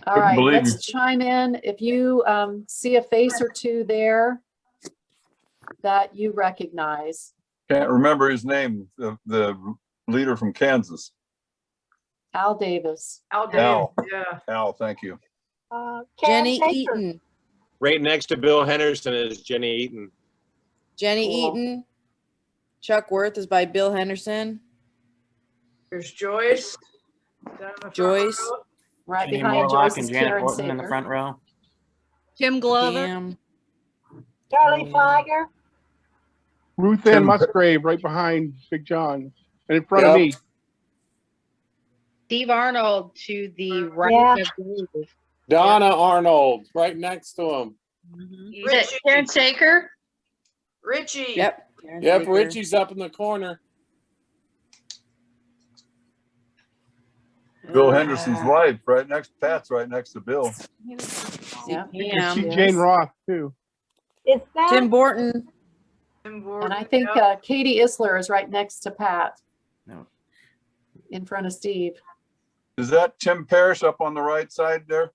All right, believe let's chime in. If you see a face or two there that you recognize. Can't remember his name, the leader from Kansas. Al Davis. Al Davis, Al. yeah. Al, thank you. Jenny Eaton. Right next to Bill Henderson is Jenny Eaton. Jenny Cool. Eaton. Chuck Worth is by Bill Henderson. There's Joyce. Down in the front Joyce. row. Right Jenny behind Morlock Joyce is and Janet Karen Horton in the Sager. front row. Kim Glover. Cam. Charlie Flagger. Ruth Ann Musgrave right behind Big John and in front of Yep. me. Steve Arnold to the right, Yeah. I believe. Donna Arnold, right next to him. Is it Karen Saker? Richie. Yep. Karen Yep, Saker. Richie's up in the corner. Bill Henderson's wife, Pat's right next to Bill. Yeah. You can Pam. see Jane Roth too. Is that Tim Borton. And I think Katie Isler is right next to Pat. No. In front of Steve. Is that Tim Parrish up on the right side there?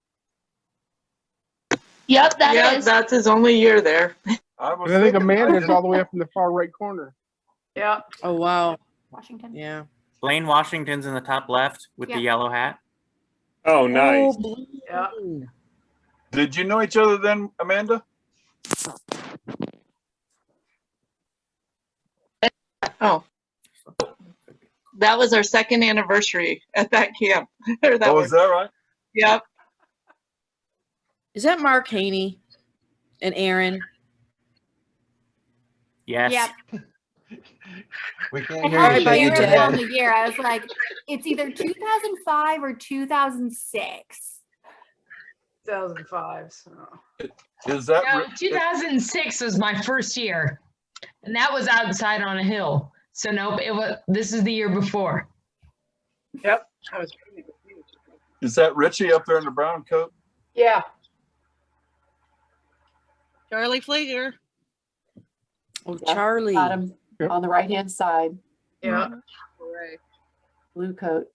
Yep, That's his only year there. I was And I think thinking- Amanda's all the way up in the far right corner. Yeah. Oh, wow. Washington. Yeah. Blaine Washington's in the top left with the Yeah. yellow hat. Oh, nice. Yeah. Did you know each other then, Amanda? Oh. That was our second anniversary at that camp. Oh, is that right? Yep. Is that Mark Haney and Aaron? Yes. Yep. We can't I hear had you. to by you, shaking your verify Ted. on head. the year. I was like, it's either 2005 or 2006. 2005. So. Is that No, Ri- 2006 was my first year, and that was outside on a hill. So nope, this is the year before. Yep. is that Richie up there in the brown coat? Yeah. Charlie Flieger. Oh, Yep, Charlie. got him on the right-hand side, Yeah. blue coat.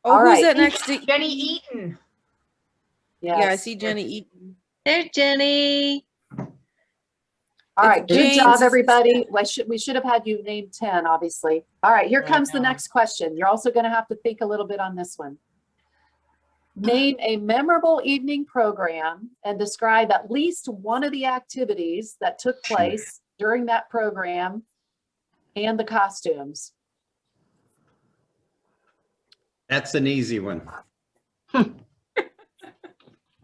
Oh, All who's right. that next to? Jenny Eaton. Yes. Yeah, I see Jenny Eaton. There's Jenny. All right, good James job, is- everybody. We should have had you name 10, obviously. All right, here comes the next question. You're also going to have to think a little bit on this one. Name a memorable evening program and describe at least one of the activities that took place during that program and the costumes. That's an easy one.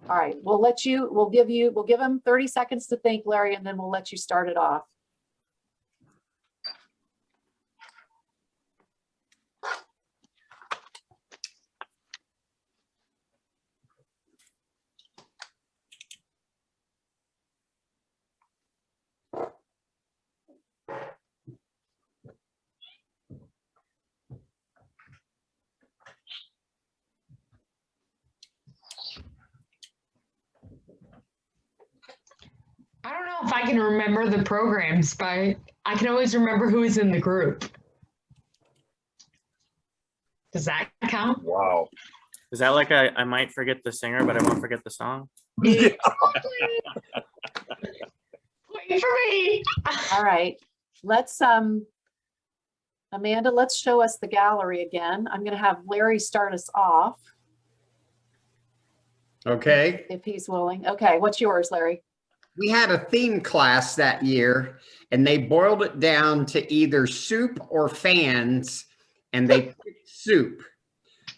All right, we'll give them 30 seconds to think, Larry, and then we'll let you start it off. I don't know if I can remember the programs, but I can always remember who is in the group. Does that count? Wow. Is that like I might forget the singer, but I won't forget the song? Wait for me. All right, let's, Amanda, let's show us the gallery again. I'm gonna have Larry start us off, Okay. if he's willing. Okay, what's yours, Larry? We had a theme class that year and they boiled it down to either soup or fans, and they picked soup.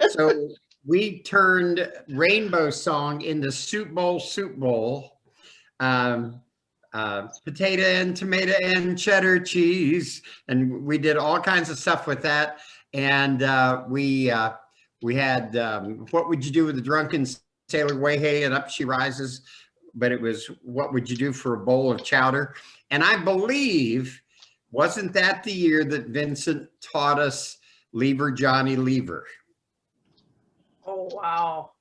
So we turned Rainbow Song into Soup Bowl. Potato and tomato and cheddar cheese. And we did all kinds of stuff with that. And we had, what would you do with the drunken sailor way hey and up she rises? But it was, what would you do for a bowl of chowder? And I believe, wasn't that the year that Vincent taught us Lever Johnny Lever? Oh, wow.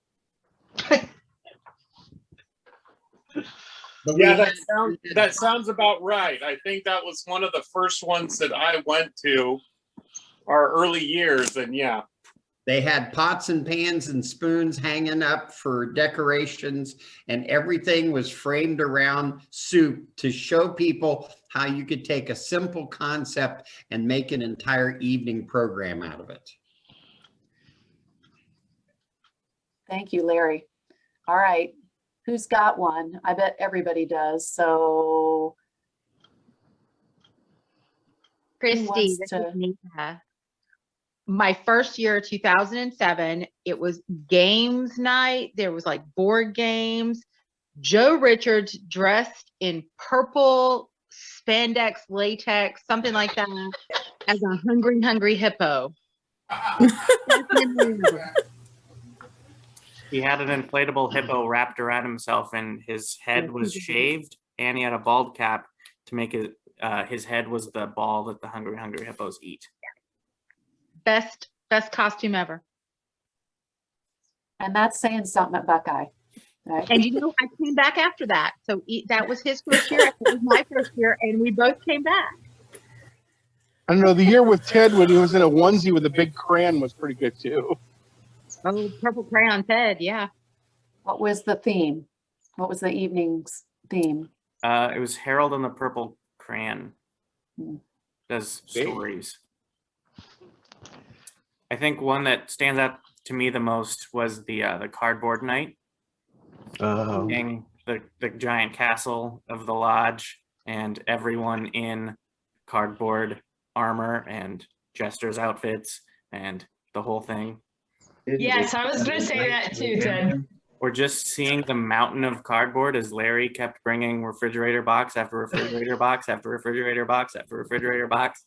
Yeah, that sounds about right. I think that was one of the first ones that I went to our early years, and yeah. They had pots and pans and spoons hanging up for decorations, and everything was framed around soup to show people how you could take a simple concept and make an entire evening program out of it. Thank you, Larry. All right, who's got one? I bet everybody does, so. Christy, wants this to- is Nina. My first year, 2007, it was games night. There was like board games. Joe Richards dressed in purple spandex latex, something like that, as a hungry hippo. He had an inflatable hippo wrapped around himself, and his head was shaved, and he had a bald cap to make it. His head was the ball that the hungry hippos eat. Best costume ever. And that's saying something at Buckeye. Right? And you know, I came back after that. So that was his first year. It was my first year, and we both came back. I don't know, the year with Ted when he was in a onesie with a big crayon was pretty good too. Oh, purple crayon Ted, yeah. What was the theme? What was the evening's theme? It was Harold and the Purple Crayon. Does stories. I think one that stands out to me the most was the cardboard night. Seeing the giant castle of the lodge and everyone in cardboard armor and jesters outfits and the whole thing. Yes, I was going to say that too, Ted. Or just seeing the mountain of cardboard as Larry kept bringing refrigerator box after refrigerator box after refrigerator box after refrigerator box.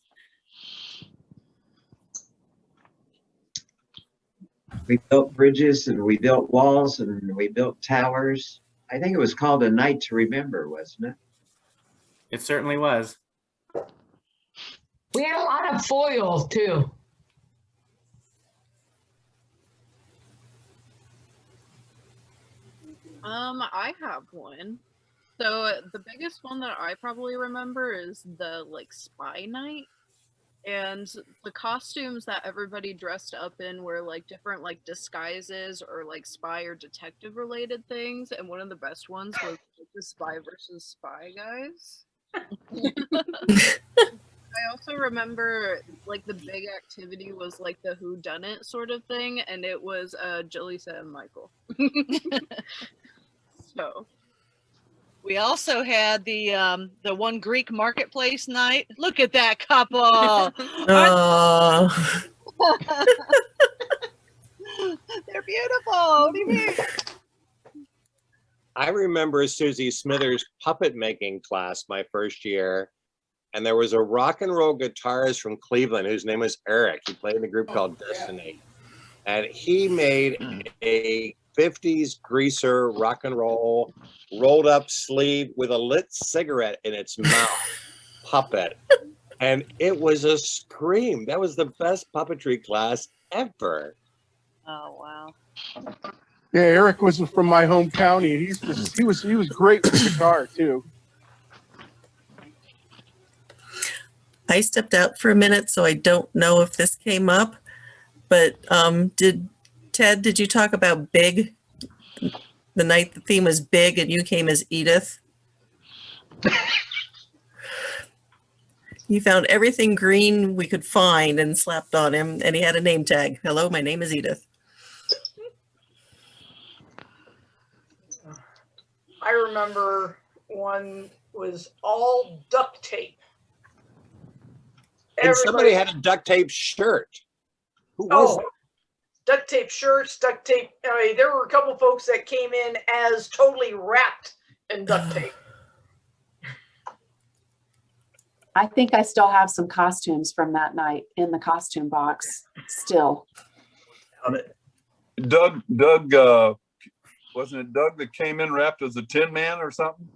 We built bridges and we built walls and we built towers. I think it was called A Night to Remember, wasn't it? It certainly was. We had a lot of foil too. I have one. So the biggest one that I probably remember is the like spy night. And the costumes that everybody dressed up in were like different like disguises or like spy or detective related things. And one of the best ones was like, the spy versus spy guys. I also remember like the big activity was like the whodunit sort of thing, and it was Jaleesa and Michael. So We also had the one Greek marketplace night. Look at that couple. They're beautiful. What do you mean? I remember Susie Smithers' puppet making class my first year, and there was a rock and roll guitarist from Cleveland whose name was Eric. He played in a group called Destiny, and he made a 50s greaser rock and roll rolled up sleeve with a lit cigarette in its mouth puppet, and it was a scream. That was the best puppetry class ever. Oh wow. Yeah, Eric was from my home county. He was great with guitar too. I stepped out for a minute, so I don't know if this came up, but did Ted, did you talk about big? The night the theme was big and you came as Edith? You found everything green we could find and slapped on him, and he had a name tag. Hello, my name is Edith. I remember one was all duct tape. And somebody had a duct tape shirt. Who was it? Duct tape shirts, duct tape. I mean, there were a couple folks that came in as totally wrapped in duct tape. I think I still have some costumes from that night in the costume box still. Doug, wasn't it Doug that came in wrapped as a Tin Man or something?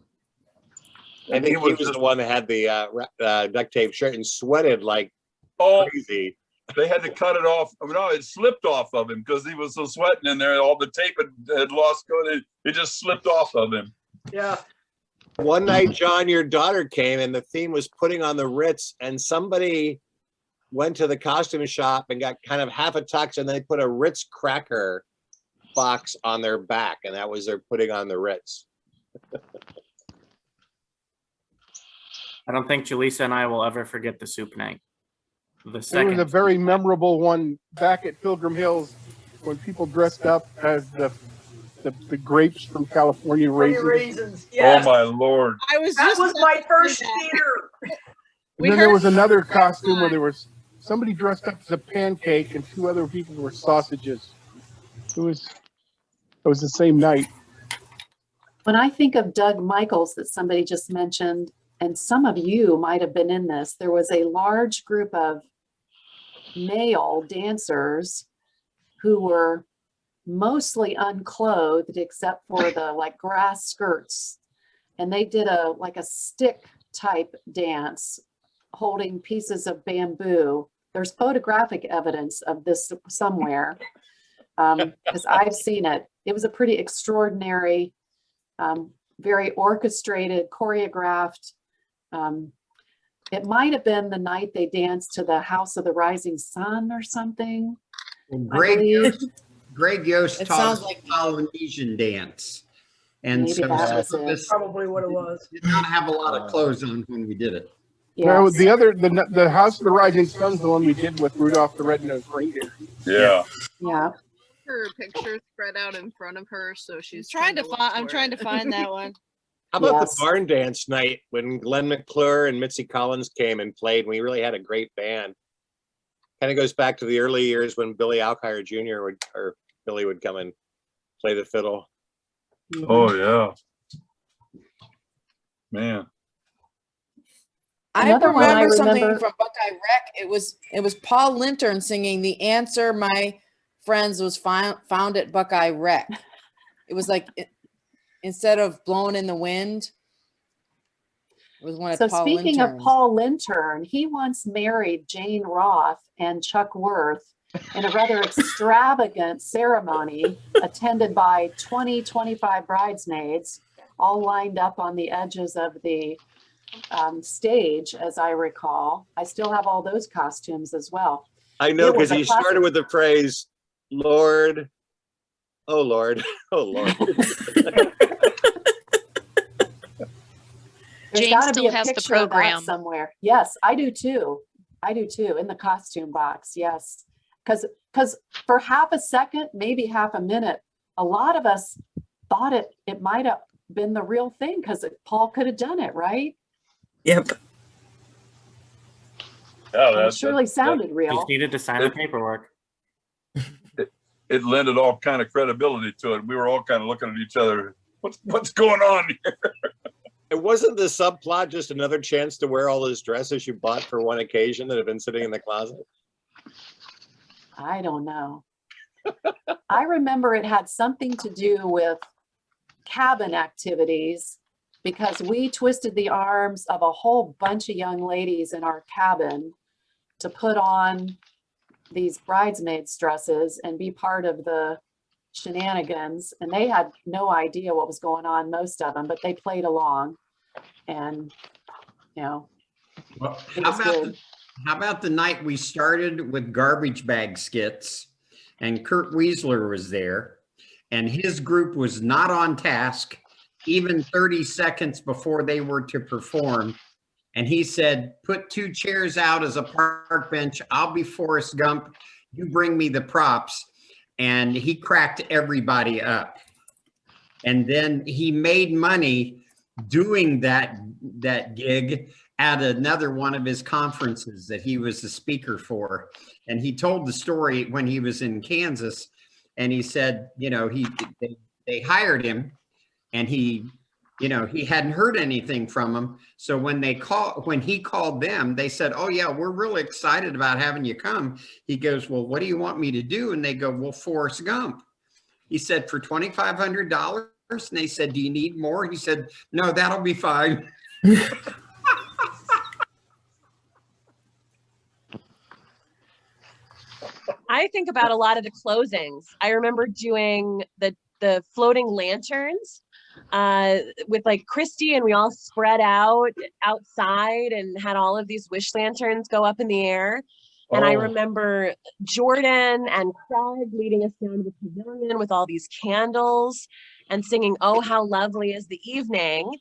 I think he was the one that had the duct tape shirt and sweated like crazy. They had to cut it off. I mean, no, it slipped off of him because he was so sweating in there. All the tape had lost going. It just slipped off of him. Yeah. One night, John, your daughter came and the theme was putting on the Ritz, and somebody went to the costume shop and got kind of half a tux, and they put a Ritz cracker box on their back, and that was their putting on the Ritz. I don't think Jaleesa and I will ever forget the soup night. The There was second. a very memorable one back at Pilgrim Hills when people dressed up as the grapes from California raisins. Yes. Oh my Lord! That was my first theater. And then there was another costume where there was somebody dressed up as a pancake and two other people were sausages. It was the same night. When I think of Doug Michaels that somebody just mentioned, and some of you might have been in this, there was a large group of male dancers who were mostly unclothed except for the like grass skirts. And they did a stick type dance holding pieces of bamboo. There's photographic evidence of this somewhere because I've seen it. It was a pretty extraordinary, very orchestrated, choreographed. It might have been the night they danced to the House of the Rising Sun or something. Greg Yost It taught sounds us like Polynesian dance. And Maybe so that was some of it. us Probably what it was. did not have a lot of clothes on when we did it. No, the House of the Rising Sun's the one we did with Rudolph the Red-Nosed Reindeer. Yeah. Yeah. Her picture spread out in front of her, so she's I'm trying to find that one. How about the barn dance night when Glenn McClure and Mitzi Collins came and played? We really had a great band. Kind of goes back to the early years when Billy Alkire Jr. Billy would come and play the fiddle. Oh yeah, man. I Another one I remember something remember- from Buckeye Rec. It was Paul Lintern singing "The Answer, My Friends" was found at Buckeye Rec. It was like instead of "Blowing in the Wind," it was one of So Paul speaking of Lintern's. Paul Lintern, he once married Jane Roth and Chuck Worth in a rather extravagant ceremony attended by 25 bridesmaids, all lined up on the edges of the stage, as I recall. I still have all those costumes as well. I know, It was because a he classic. started with the phrase, "Lord, oh Lord, oh Lord." There's Jane got to be still a has the picture of that program. somewhere. Yes, I do too. In the costume box. Yes, because for half a second, maybe half a minute, a lot of us thought it might have been the real thing because Paul could have done it, right? Yep. Yeah, It surely sounded real. Just needed to sign the paperwork. It lended all kind of credibility to it. We were all kind of looking at each other. What's going on here? It wasn't the subplot just another chance to wear all those dresses you bought for one occasion that have been sitting in the closet? I don't know. I remember it had something to do with cabin activities because we twisted the arms of a whole bunch of young ladies in our cabin to put on these bridesmaids dresses and be part of the shenanigans. And they had no idea what was going on, most of them, but they played along. And, Well, it was good. how about the night we started with garbage bag skits? and Kurt Weisler was there, and his group was not on task even 30 seconds before they were to perform. And he said, put 2 chairs out as a park bench. I'll be Forrest Gump. You bring me the props. And he cracked everybody up. And then he made money doing that gig at another one of his conferences that he was the speaker for. And he told the story when he was in Kansas, and he said, you know, they hired him, and he hadn't heard anything from him. So when he called them, they said, oh yeah, we're really excited about having you come. He goes, well, what do you want me to do? And they go, well, Forrest Gump. He said, for $2,500. And they said, do you need more? He said, no, that'll be fine. I think about a lot of the closings. I remember doing the floating lanterns with like Christy, and we all spread out outside and had all of these wish lanterns go up in the air. And I remember Jordan and Craig leading us down to the pavilion with all these candles and singing, "Oh, how lovely is the evening."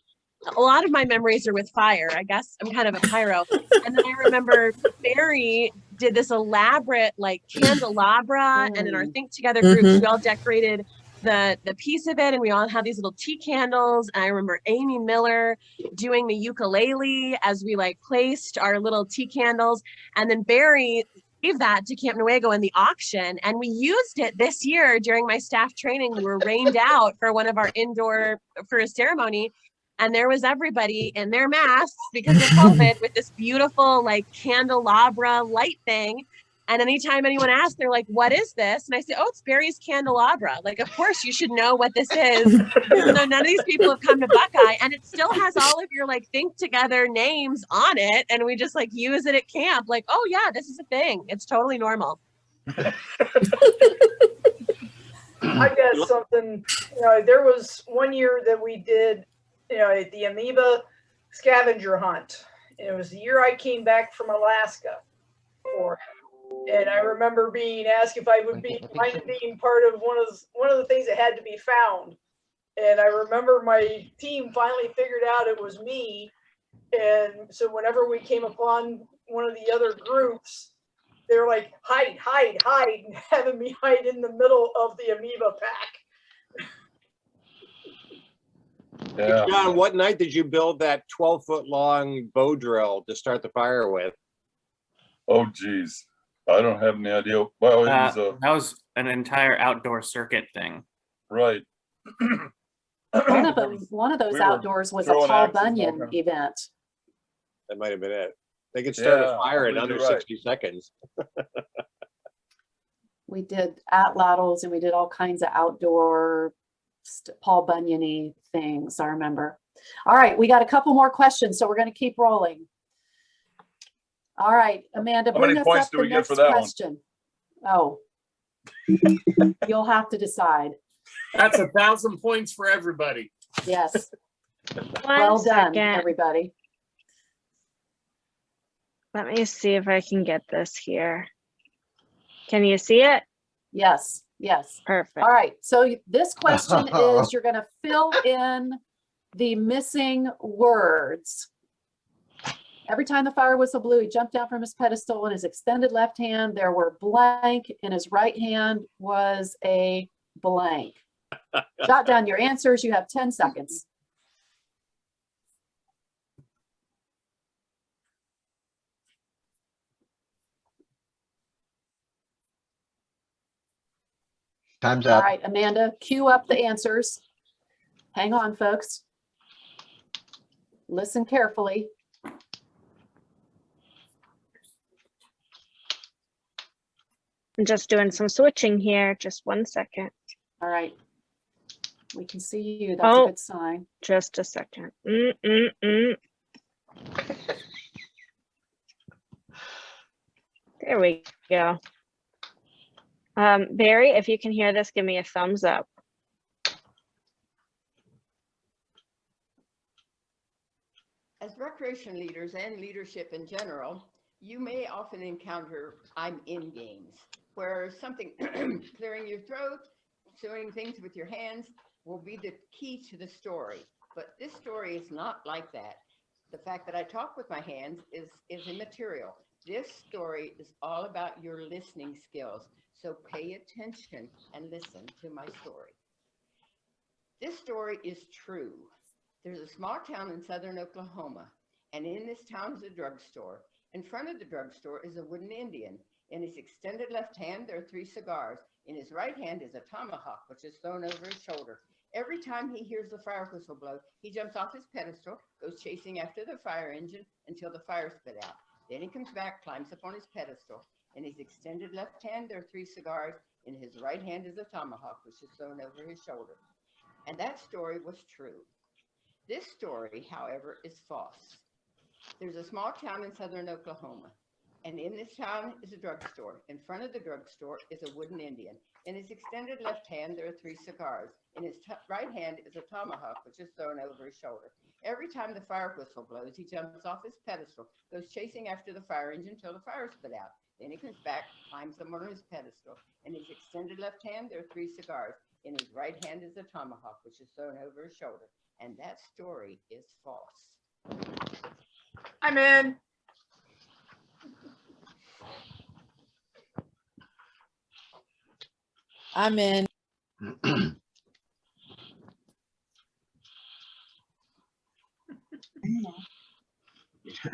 A lot of my memories are with fire. I guess I'm kind of a pyro. And then I remember Barry did this elaborate like candelabra, and in our Think Together groups, we all decorated the piece of it, and we all had these little tea candles. And I remember Amy Miller doing the ukulele as we like placed our little tea candles. And then Barry gave that to Camp Nuevo in the auction, and we used it this year during my staff training. We were rained out for one of our for a ceremony, and there was everybody in their masks because of COVID with this beautiful like candelabra light thing. And anytime anyone asks, they're like, what is this? And I say, oh, it's Barry's candelabra. Like, of course you should know what this is, even though none of these people have come to Buckeye. And it still has all of your like Think Together names on it. And we just like use it at camp. Like, oh yeah, this is a thing. It's totally normal. I got something, there was one year that we did, the amoeba scavenger hunt. And it was the year I came back from Alaska and I remember being asked if I would mind being part of one of the things that had to be found. And I remember my team finally figured out it was me. And so whenever we came upon one of the other groups, they were like, hide, hide, hide, and having me hide in the middle of the amoeba pack. Yeah. John, what night did you build that 12-foot long bow drill to start the fire with? Oh, geez. I don't have any idea. Well, that was an entire outdoor circuit thing. Right. One of those outdoors was a Paul Bunyan event. That might have been it. They could start a fire in under 60 seconds. We did atlatls and we did all kinds of outdoor Paul Bunyan-y things, I remember. All right, we got a couple more questions, so we're going to keep rolling. All right, Amanda, bring us up the next question. Oh, you'll have to decide. That's 1,000 points for everybody. Yes. Well done, everybody. Let me see if I can get this here. Can you see it? Yes. Yes. Perfect. All right. So this question is, you're going to fill in the missing words. Every time the fire whistle blew, he jumped down from his pedestal. In his extended left hand, there were blank. In his right hand was a blank. Jot down your answers. You have 10 seconds. Time's up. All right, Amanda, cue up the answers. Hang on, folks. Listen carefully. I'm just doing some switching here. Just 1 second. All right. We can see you. That's a good sign. Just a second. There we go. Barry, if you can hear this, give me a thumbs up. As recreation leaders and leadership in general, You may often encounter I'm in games where something clearing your throat, doing things with your hands will be the key to the story. But this story is not like that. The fact that I talk with my hands is immaterial. This story is all about your listening skills. So pay attention and listen to my story. This story is true. There's a small town in southern Oklahoma, and in this town is a drugstore. In front of the drugstore is a wooden Indian. In his extended left hand, there are 3 cigars. In his right hand is a tomahawk, which is thrown over his shoulder. Every time he hears the fire whistle blow, he jumps off his pedestal, goes chasing after the fire engine until the fire spit out. Then he comes back, climbs up on his pedestal. In his extended left hand, there are 3 cigars. In his right hand is a tomahawk, which is thrown over his shoulder. And that story was true. This story, however, is false. There's a small town in southern Oklahoma, and in this town is a drugstore. In front of the drugstore is a wooden Indian. In his extended left hand, there are 3 cigars. In his right hand is a tomahawk, which is thrown over his shoulder. Every time the fire whistle blows, he jumps off his pedestal, goes chasing after the fire engine until the fire spit out. Then he comes back, climbs up on his pedestal. In his extended left hand, there are 3 cigars. In his right hand is a tomahawk, which is thrown over his shoulder. And that story is false. I'm in. I'm in.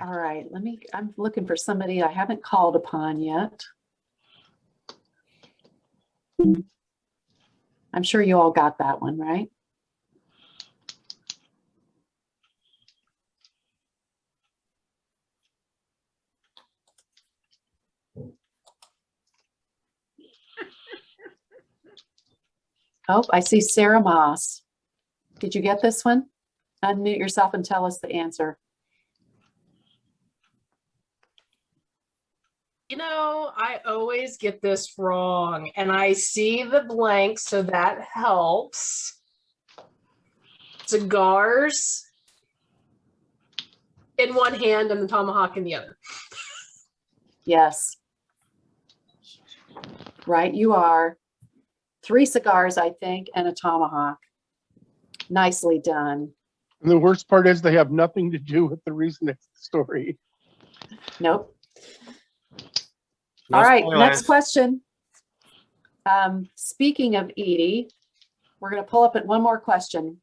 All right, I'm looking for somebody I haven't called upon yet. I'm sure you all got that one, right? Oh, I see Sarah Moss. Did you get this one? Unmute yourself and tell us the answer. You know, I always get this wrong, and I see the blank, so that helps. Cigars in one hand and the tomahawk in the other. Yes. Right, you are. 3 cigars, I think, and a tomahawk. Nicely done. And the worst part is they have nothing to do with the reason it's the story. Nope. All right, next question. Speaking of Edie, we're going to pull up at one more question.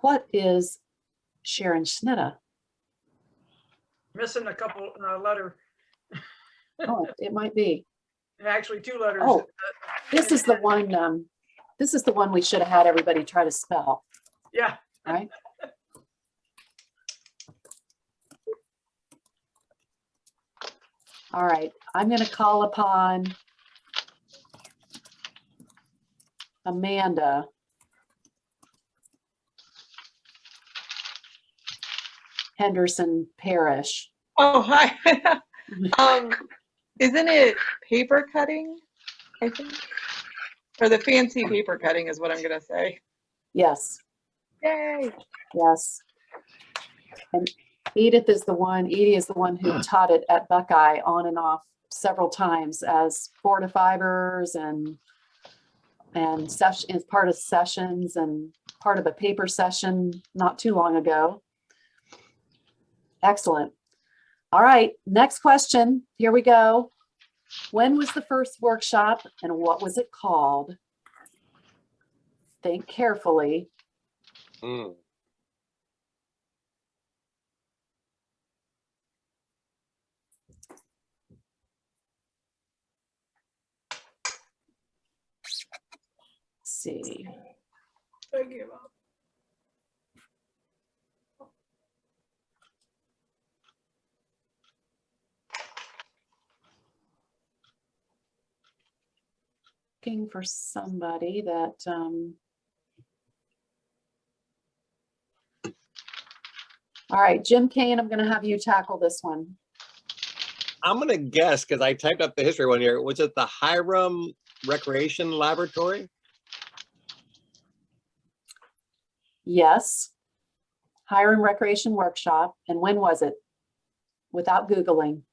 What is Sharon Schnitta? Missing a couple letter. Oh, it might be. Actually, 2 letters. Oh, this is the one. This is the one we should have had everybody try to spell. Yeah. Right. All right, I'm going to call upon Amanda. Henderson Parish. Oh, hi. Isn't it paper cutting? I think, or the fancy paper cutting is what I'm gonna say. Yes. Yay. Yes. And Edie is the one who taught it at Buckeye on and off several times as 4 to 5ers and session as part of sessions and part of a paper session not too long ago. Excellent. All right, next question. Here we go. When was the first workshop and what was it called? Think carefully. Let's see. I give up. Looking for somebody that all right, Jim Kane, I'm going to have you tackle this one. I'm going to guess because I typed up the history one here. Was it the Hiram Recreation Laboratory? Yes. Hiram Recreation Workshop. And when was it? without Googling.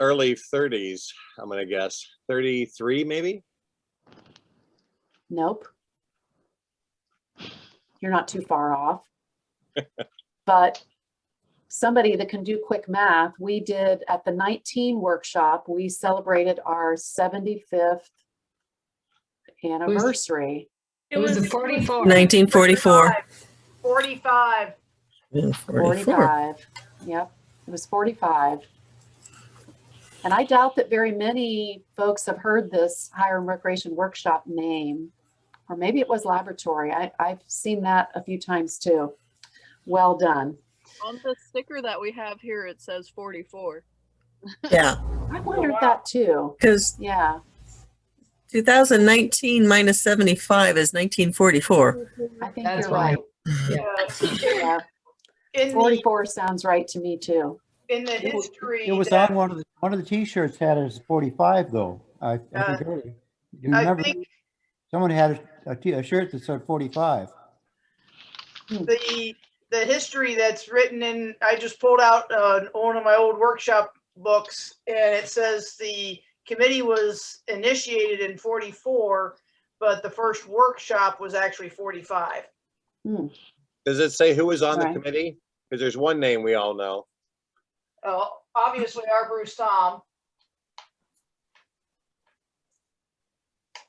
Early 30s, I'm gonna guess. 33 maybe? Nope. You're not too far off. But somebody that can do quick math, we did at the 19 workshop, we celebrated our 75th anniversary. It was the 44. 1944. 45. Yeah, 45. Yep, it was 45. And I doubt that very many folks have heard this higher and recreation workshop name, or maybe it was laboratory. I've seen that a few times too. Well done. On the sticker that we have here, it says 44. Yeah. I wondered that too. Because yeah, 2019 minus 75 is 1944. I think you're right. Yeah. Yeah. 44 sounds right to me too. In the history, It was that- on one of the T-shirts had it as 45 though. I think earlier. You remember? Someone had a shirt that said 45. the history that's written in, I just pulled out one of my old workshop books, and it says the committee was initiated in 44, but the first workshop was actually 45. Does it say who was on the Right. committee? Because there's one name we all know. Obviously, our Bruce Tom.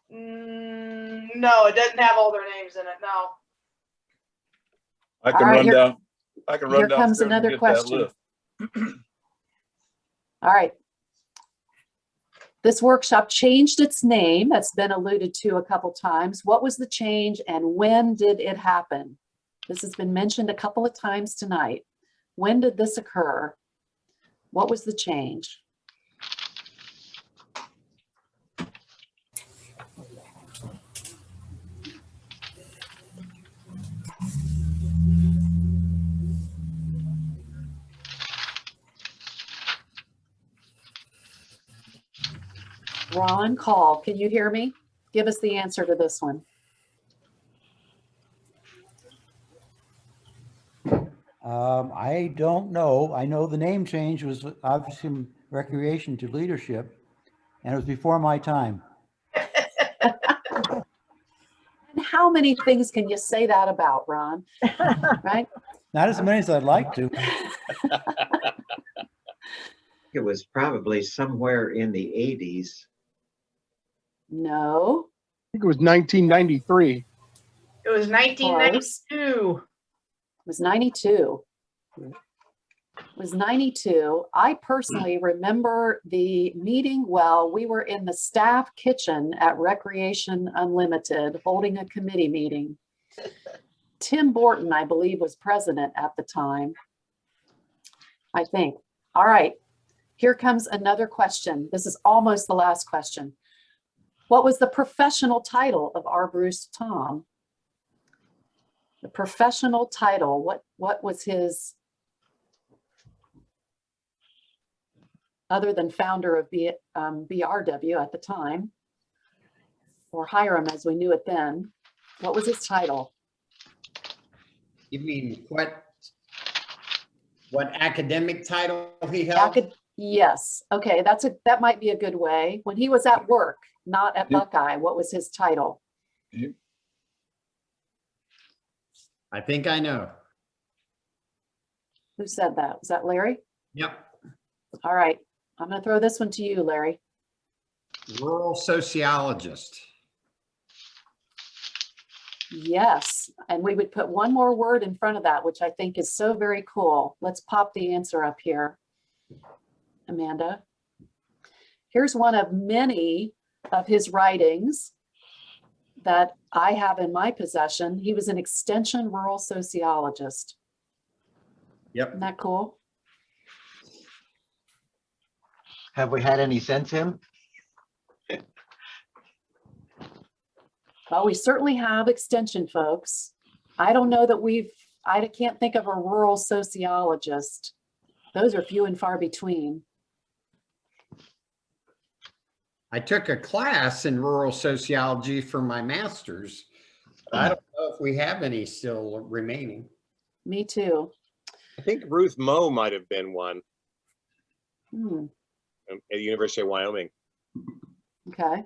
No, it doesn't have all their names in it. No. I can All right, run here- down. I can run here down. comes another question. All right. This workshop changed its name. That's been alluded to a couple times. What was the change and when did it happen? This has been mentioned a couple of times tonight. When did this occur? What was the change? Ron, call. Can you hear me? Give us the answer to this one. I don't know. I know the name change was obviously from recreation to leadership, and it was before my time. And how many things can you say that about, Ron? Right? Not as many as I'd like to. It was probably somewhere in the 80s. No. I think it was 1993. It was 1992. It was 92. It was 92. I personally remember the meeting well. We were in the staff kitchen at Recreation Unlimited holding a committee meeting. Tim Borton, I believe, was president at the time. I think. All right. Here comes another question. This is almost the last question. What was the professional title of our Bruce Tom? The professional title, what was his, other than founder of BRW at the time, or Hiram as we knew it then, what was his title? You mean what academic title he held? Yes, okay, that might be a good way. When he was at work, not at Buckeye, what was his title? I think I know. Who said that? Was that Larry? Yep. All right, I'm gonna throw this one to you, Larry. Rural sociologist. Yes, and we would put one more word in front of that, which I think is so very cool. Let's pop the answer up here, Amanda. Here's one of many of his writings that I have in my possession. He was an extension rural sociologist. Yep. Isn't that cool? Have we had any since him? Well, we certainly have extension folks. I don't know that I can't think of a rural sociologist. Those are few and far between. I took a class in rural sociology for my master's. I don't know if we have any still remaining. Me too. I think Ruth Moe might have been one Hmm, at the University of Wyoming. okay.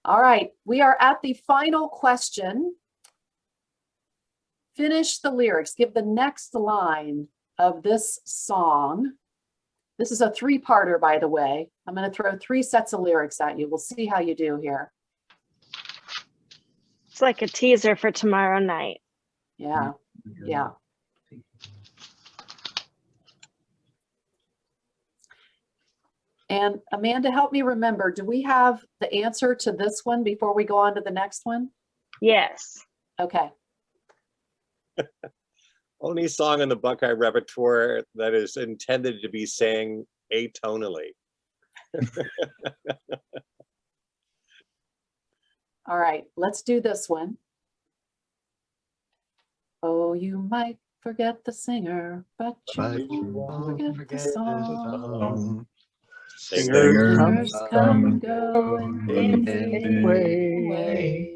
All right, we are at the final question. Finish the lyrics. Give the next line of this song. This is a three-parter, by the way. I'm going to throw 3 sets of lyrics at you. We'll see how you do here. It's like a teaser for tomorrow night. Yeah, yeah. And Amanda, help me remember, do we have the answer to this one before we go on to the next one? Yes. Okay. Only song in the Buckeye repertoire that is intended to be sang atonally. All right, let's do this one. Oh, you might forget the singer, but you won't forget the song. Singers come and go and fade away.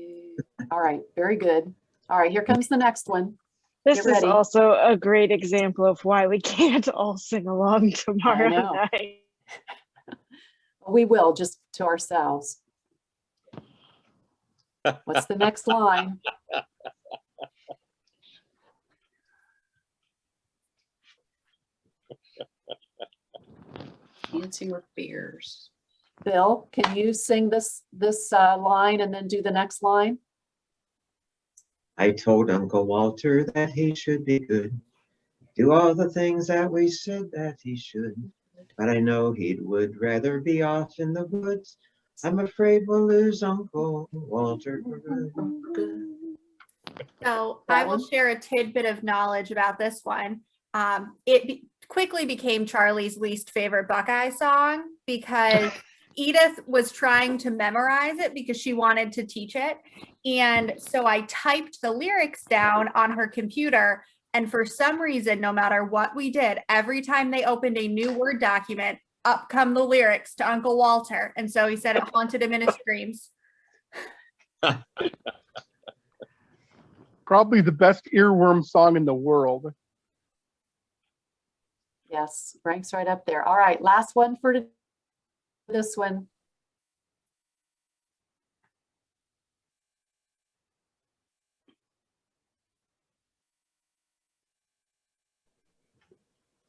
All right, very good. All right, here comes the next one. This Get is ready. also a great example of why we can't all sing along tomorrow know. night. We will, just to ourselves. What's the next line? Fancy or fears. Bill, can you sing this line and then do the next line? I told Uncle Walter that he should be good, do all the things that we said that he should, but I know he would rather be off in the woods. I'm afraid we'll lose Uncle Walter for good. So I will share a tidbit of knowledge about this one. It quickly became Charlie's least favorite Buckeye song because Edith was trying to memorize it because she wanted to teach it. And so I typed the lyrics down on her computer. And for some reason, no matter what we did, every time they opened a new Word document, up come the lyrics to Uncle Walter. And so he said it haunted him in his dreams. Probably the best earworm song in the world. Yes, ranks right up there. All right, last one for this one.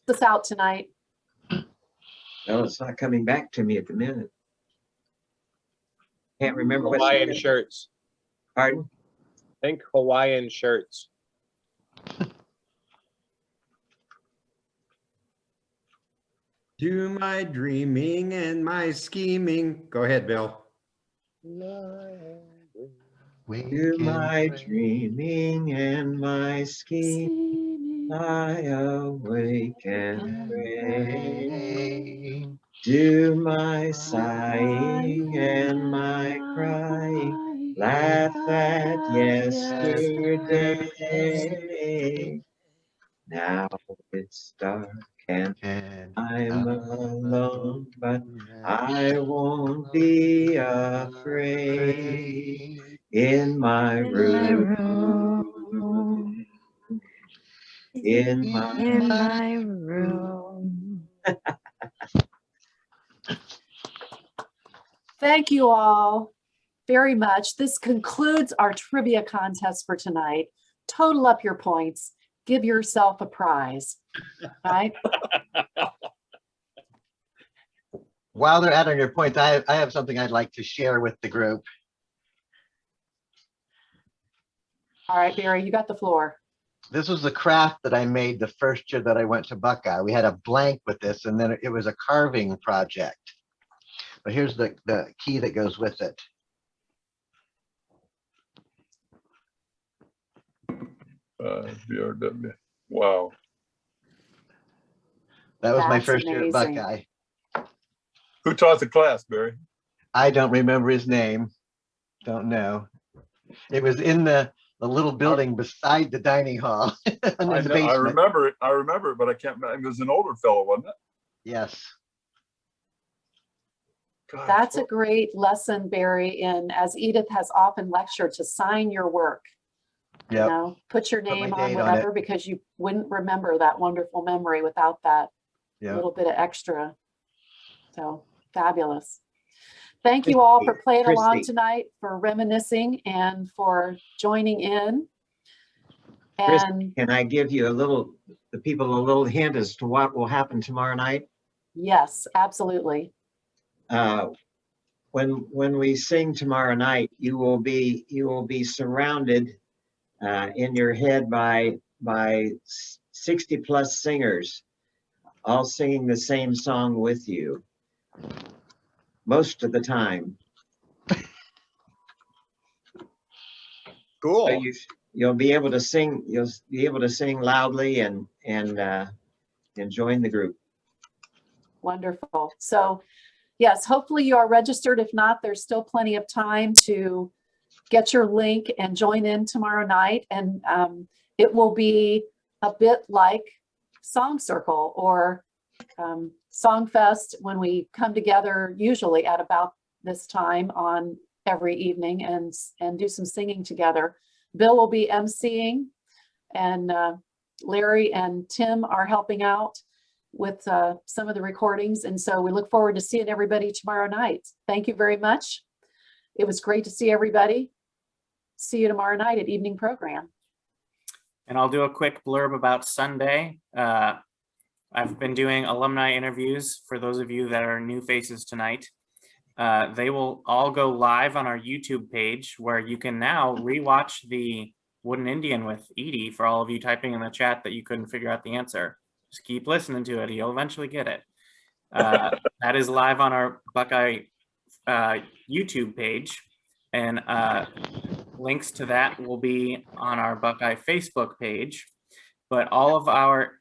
This out tonight. No, it's not coming back to me at the minute. Can't remember what. Hawaiian shirts. Pardon? Think Hawaiian shirts. Do my dreaming and my scheming. Go ahead, Bill. Do my dreaming and my scheming, lie awake and pray. Do my sighing and my crying, laugh at yesterday. Now it's dark and I'm alone, but I won't be afraid. In my room. In my room. Thank you all very much. This concludes our trivia contest for tonight. Total up your points. Give yourself a prize. All right. While they're adding your points, I have something I'd like to share with the group. All right, Barry, you got the floor. This was the craft that I made the first year that I went to Buckeye. We had a blank with this, and then it was a carving project. But here's the key that goes with it. BLW. Wow. That was my That's first year at amazing. Buckeye. Who taught the class, Barry? I don't remember his name. Don't know. It was in the little building beside the dining hall. In the I basement. remember it. I remember it, but I can't remember. It was an older fellow, wasn't it? Yes. That's a great lesson, Barry, in, as Edith has often lectured, to sign your work. Yep. You know, put your Put my name on date on whatever it. because you wouldn't remember that wonderful memory without that Yeah. little bit of extra. So fabulous. Thank you all for playing along Christy. tonight, for reminiscing and for joining in. Chris, And can I give you the people a little hint as to what will happen tomorrow night? yes, absolutely. When we sing tomorrow night, you will be surrounded in your head by 60 plus singers, all singing the same song with you most of the time. Cool. So you'll be able to sing. You'll be able to sing loudly and join the group. Wonderful. So yes, hopefully you are registered. If not, there's still plenty of time to get your link and join in tomorrow night. And it will be a bit like Song Circle or Song Fest when we come together usually at about this time on every evening and do some singing together. Bill will be emceeing and Larry and Tim are helping out with some of the recordings. And so we look forward to seeing everybody tomorrow night. Thank you very much. It was great to see everybody. See you tomorrow night at evening program. And I'll do a quick blurb about Sunday. I've been doing alumni interviews for those of you that are new faces tonight. They will all go live on our YouTube page where you can now rewatch the Wooden Indian with Edie for all of you typing in the chat that you couldn't figure out the answer. Just keep listening to it. You'll eventually get it. That is live on our Buckeye YouTube page. And links to that will be on our Buckeye Facebook page. But all of our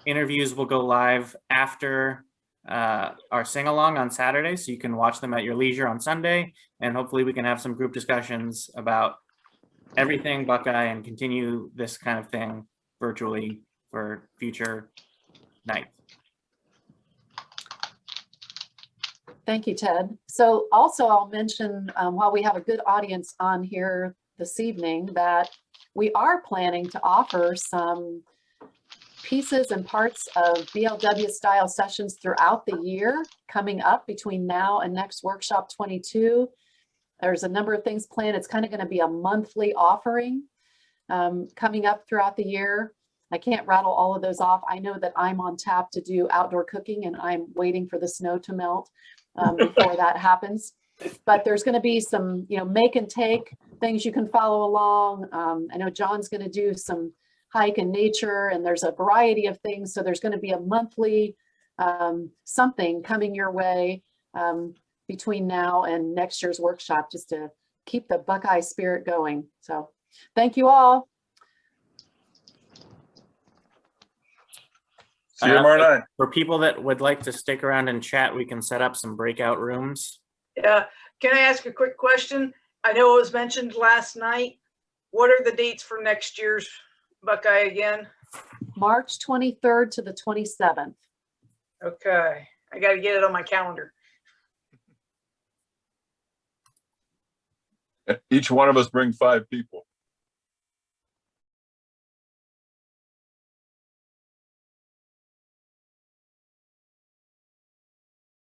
interviews will go live after our sing-along on Saturday, so you can watch them at your leisure on Sunday, and hopefully we can have some group discussions about everything Buckeye and continue this kind of thing virtually for future nights. Thank you, Ted. So also I'll mention while we have a good audience on here this evening that we are planning to offer some pieces and parts of BLW style sessions throughout the year coming up between now and next workshop 22. There's a number of things planned. It's kind of going to be a monthly offering coming up throughout the year. I can't rattle all of those off. I know that I'm on tap to do outdoor cooking and I'm waiting for the snow to melt before that happens. But there's going to be some, make and take things you can follow along. I know John's going to do some hike in nature and there's a variety of things. So there's going to be a monthly something coming your way between now and next year's workshop just to keep the Buckeye spirit going. So thank you all. See you tomorrow night. For people that would like to stick around and chat, we can set up some breakout rooms. Yeah. Can I ask a quick question? I know it was mentioned last night. What are the dates for next year's Buckeye again? March 23rd to the 27th. Okay. I got to get it on my calendar. Each one of us bring 5 people.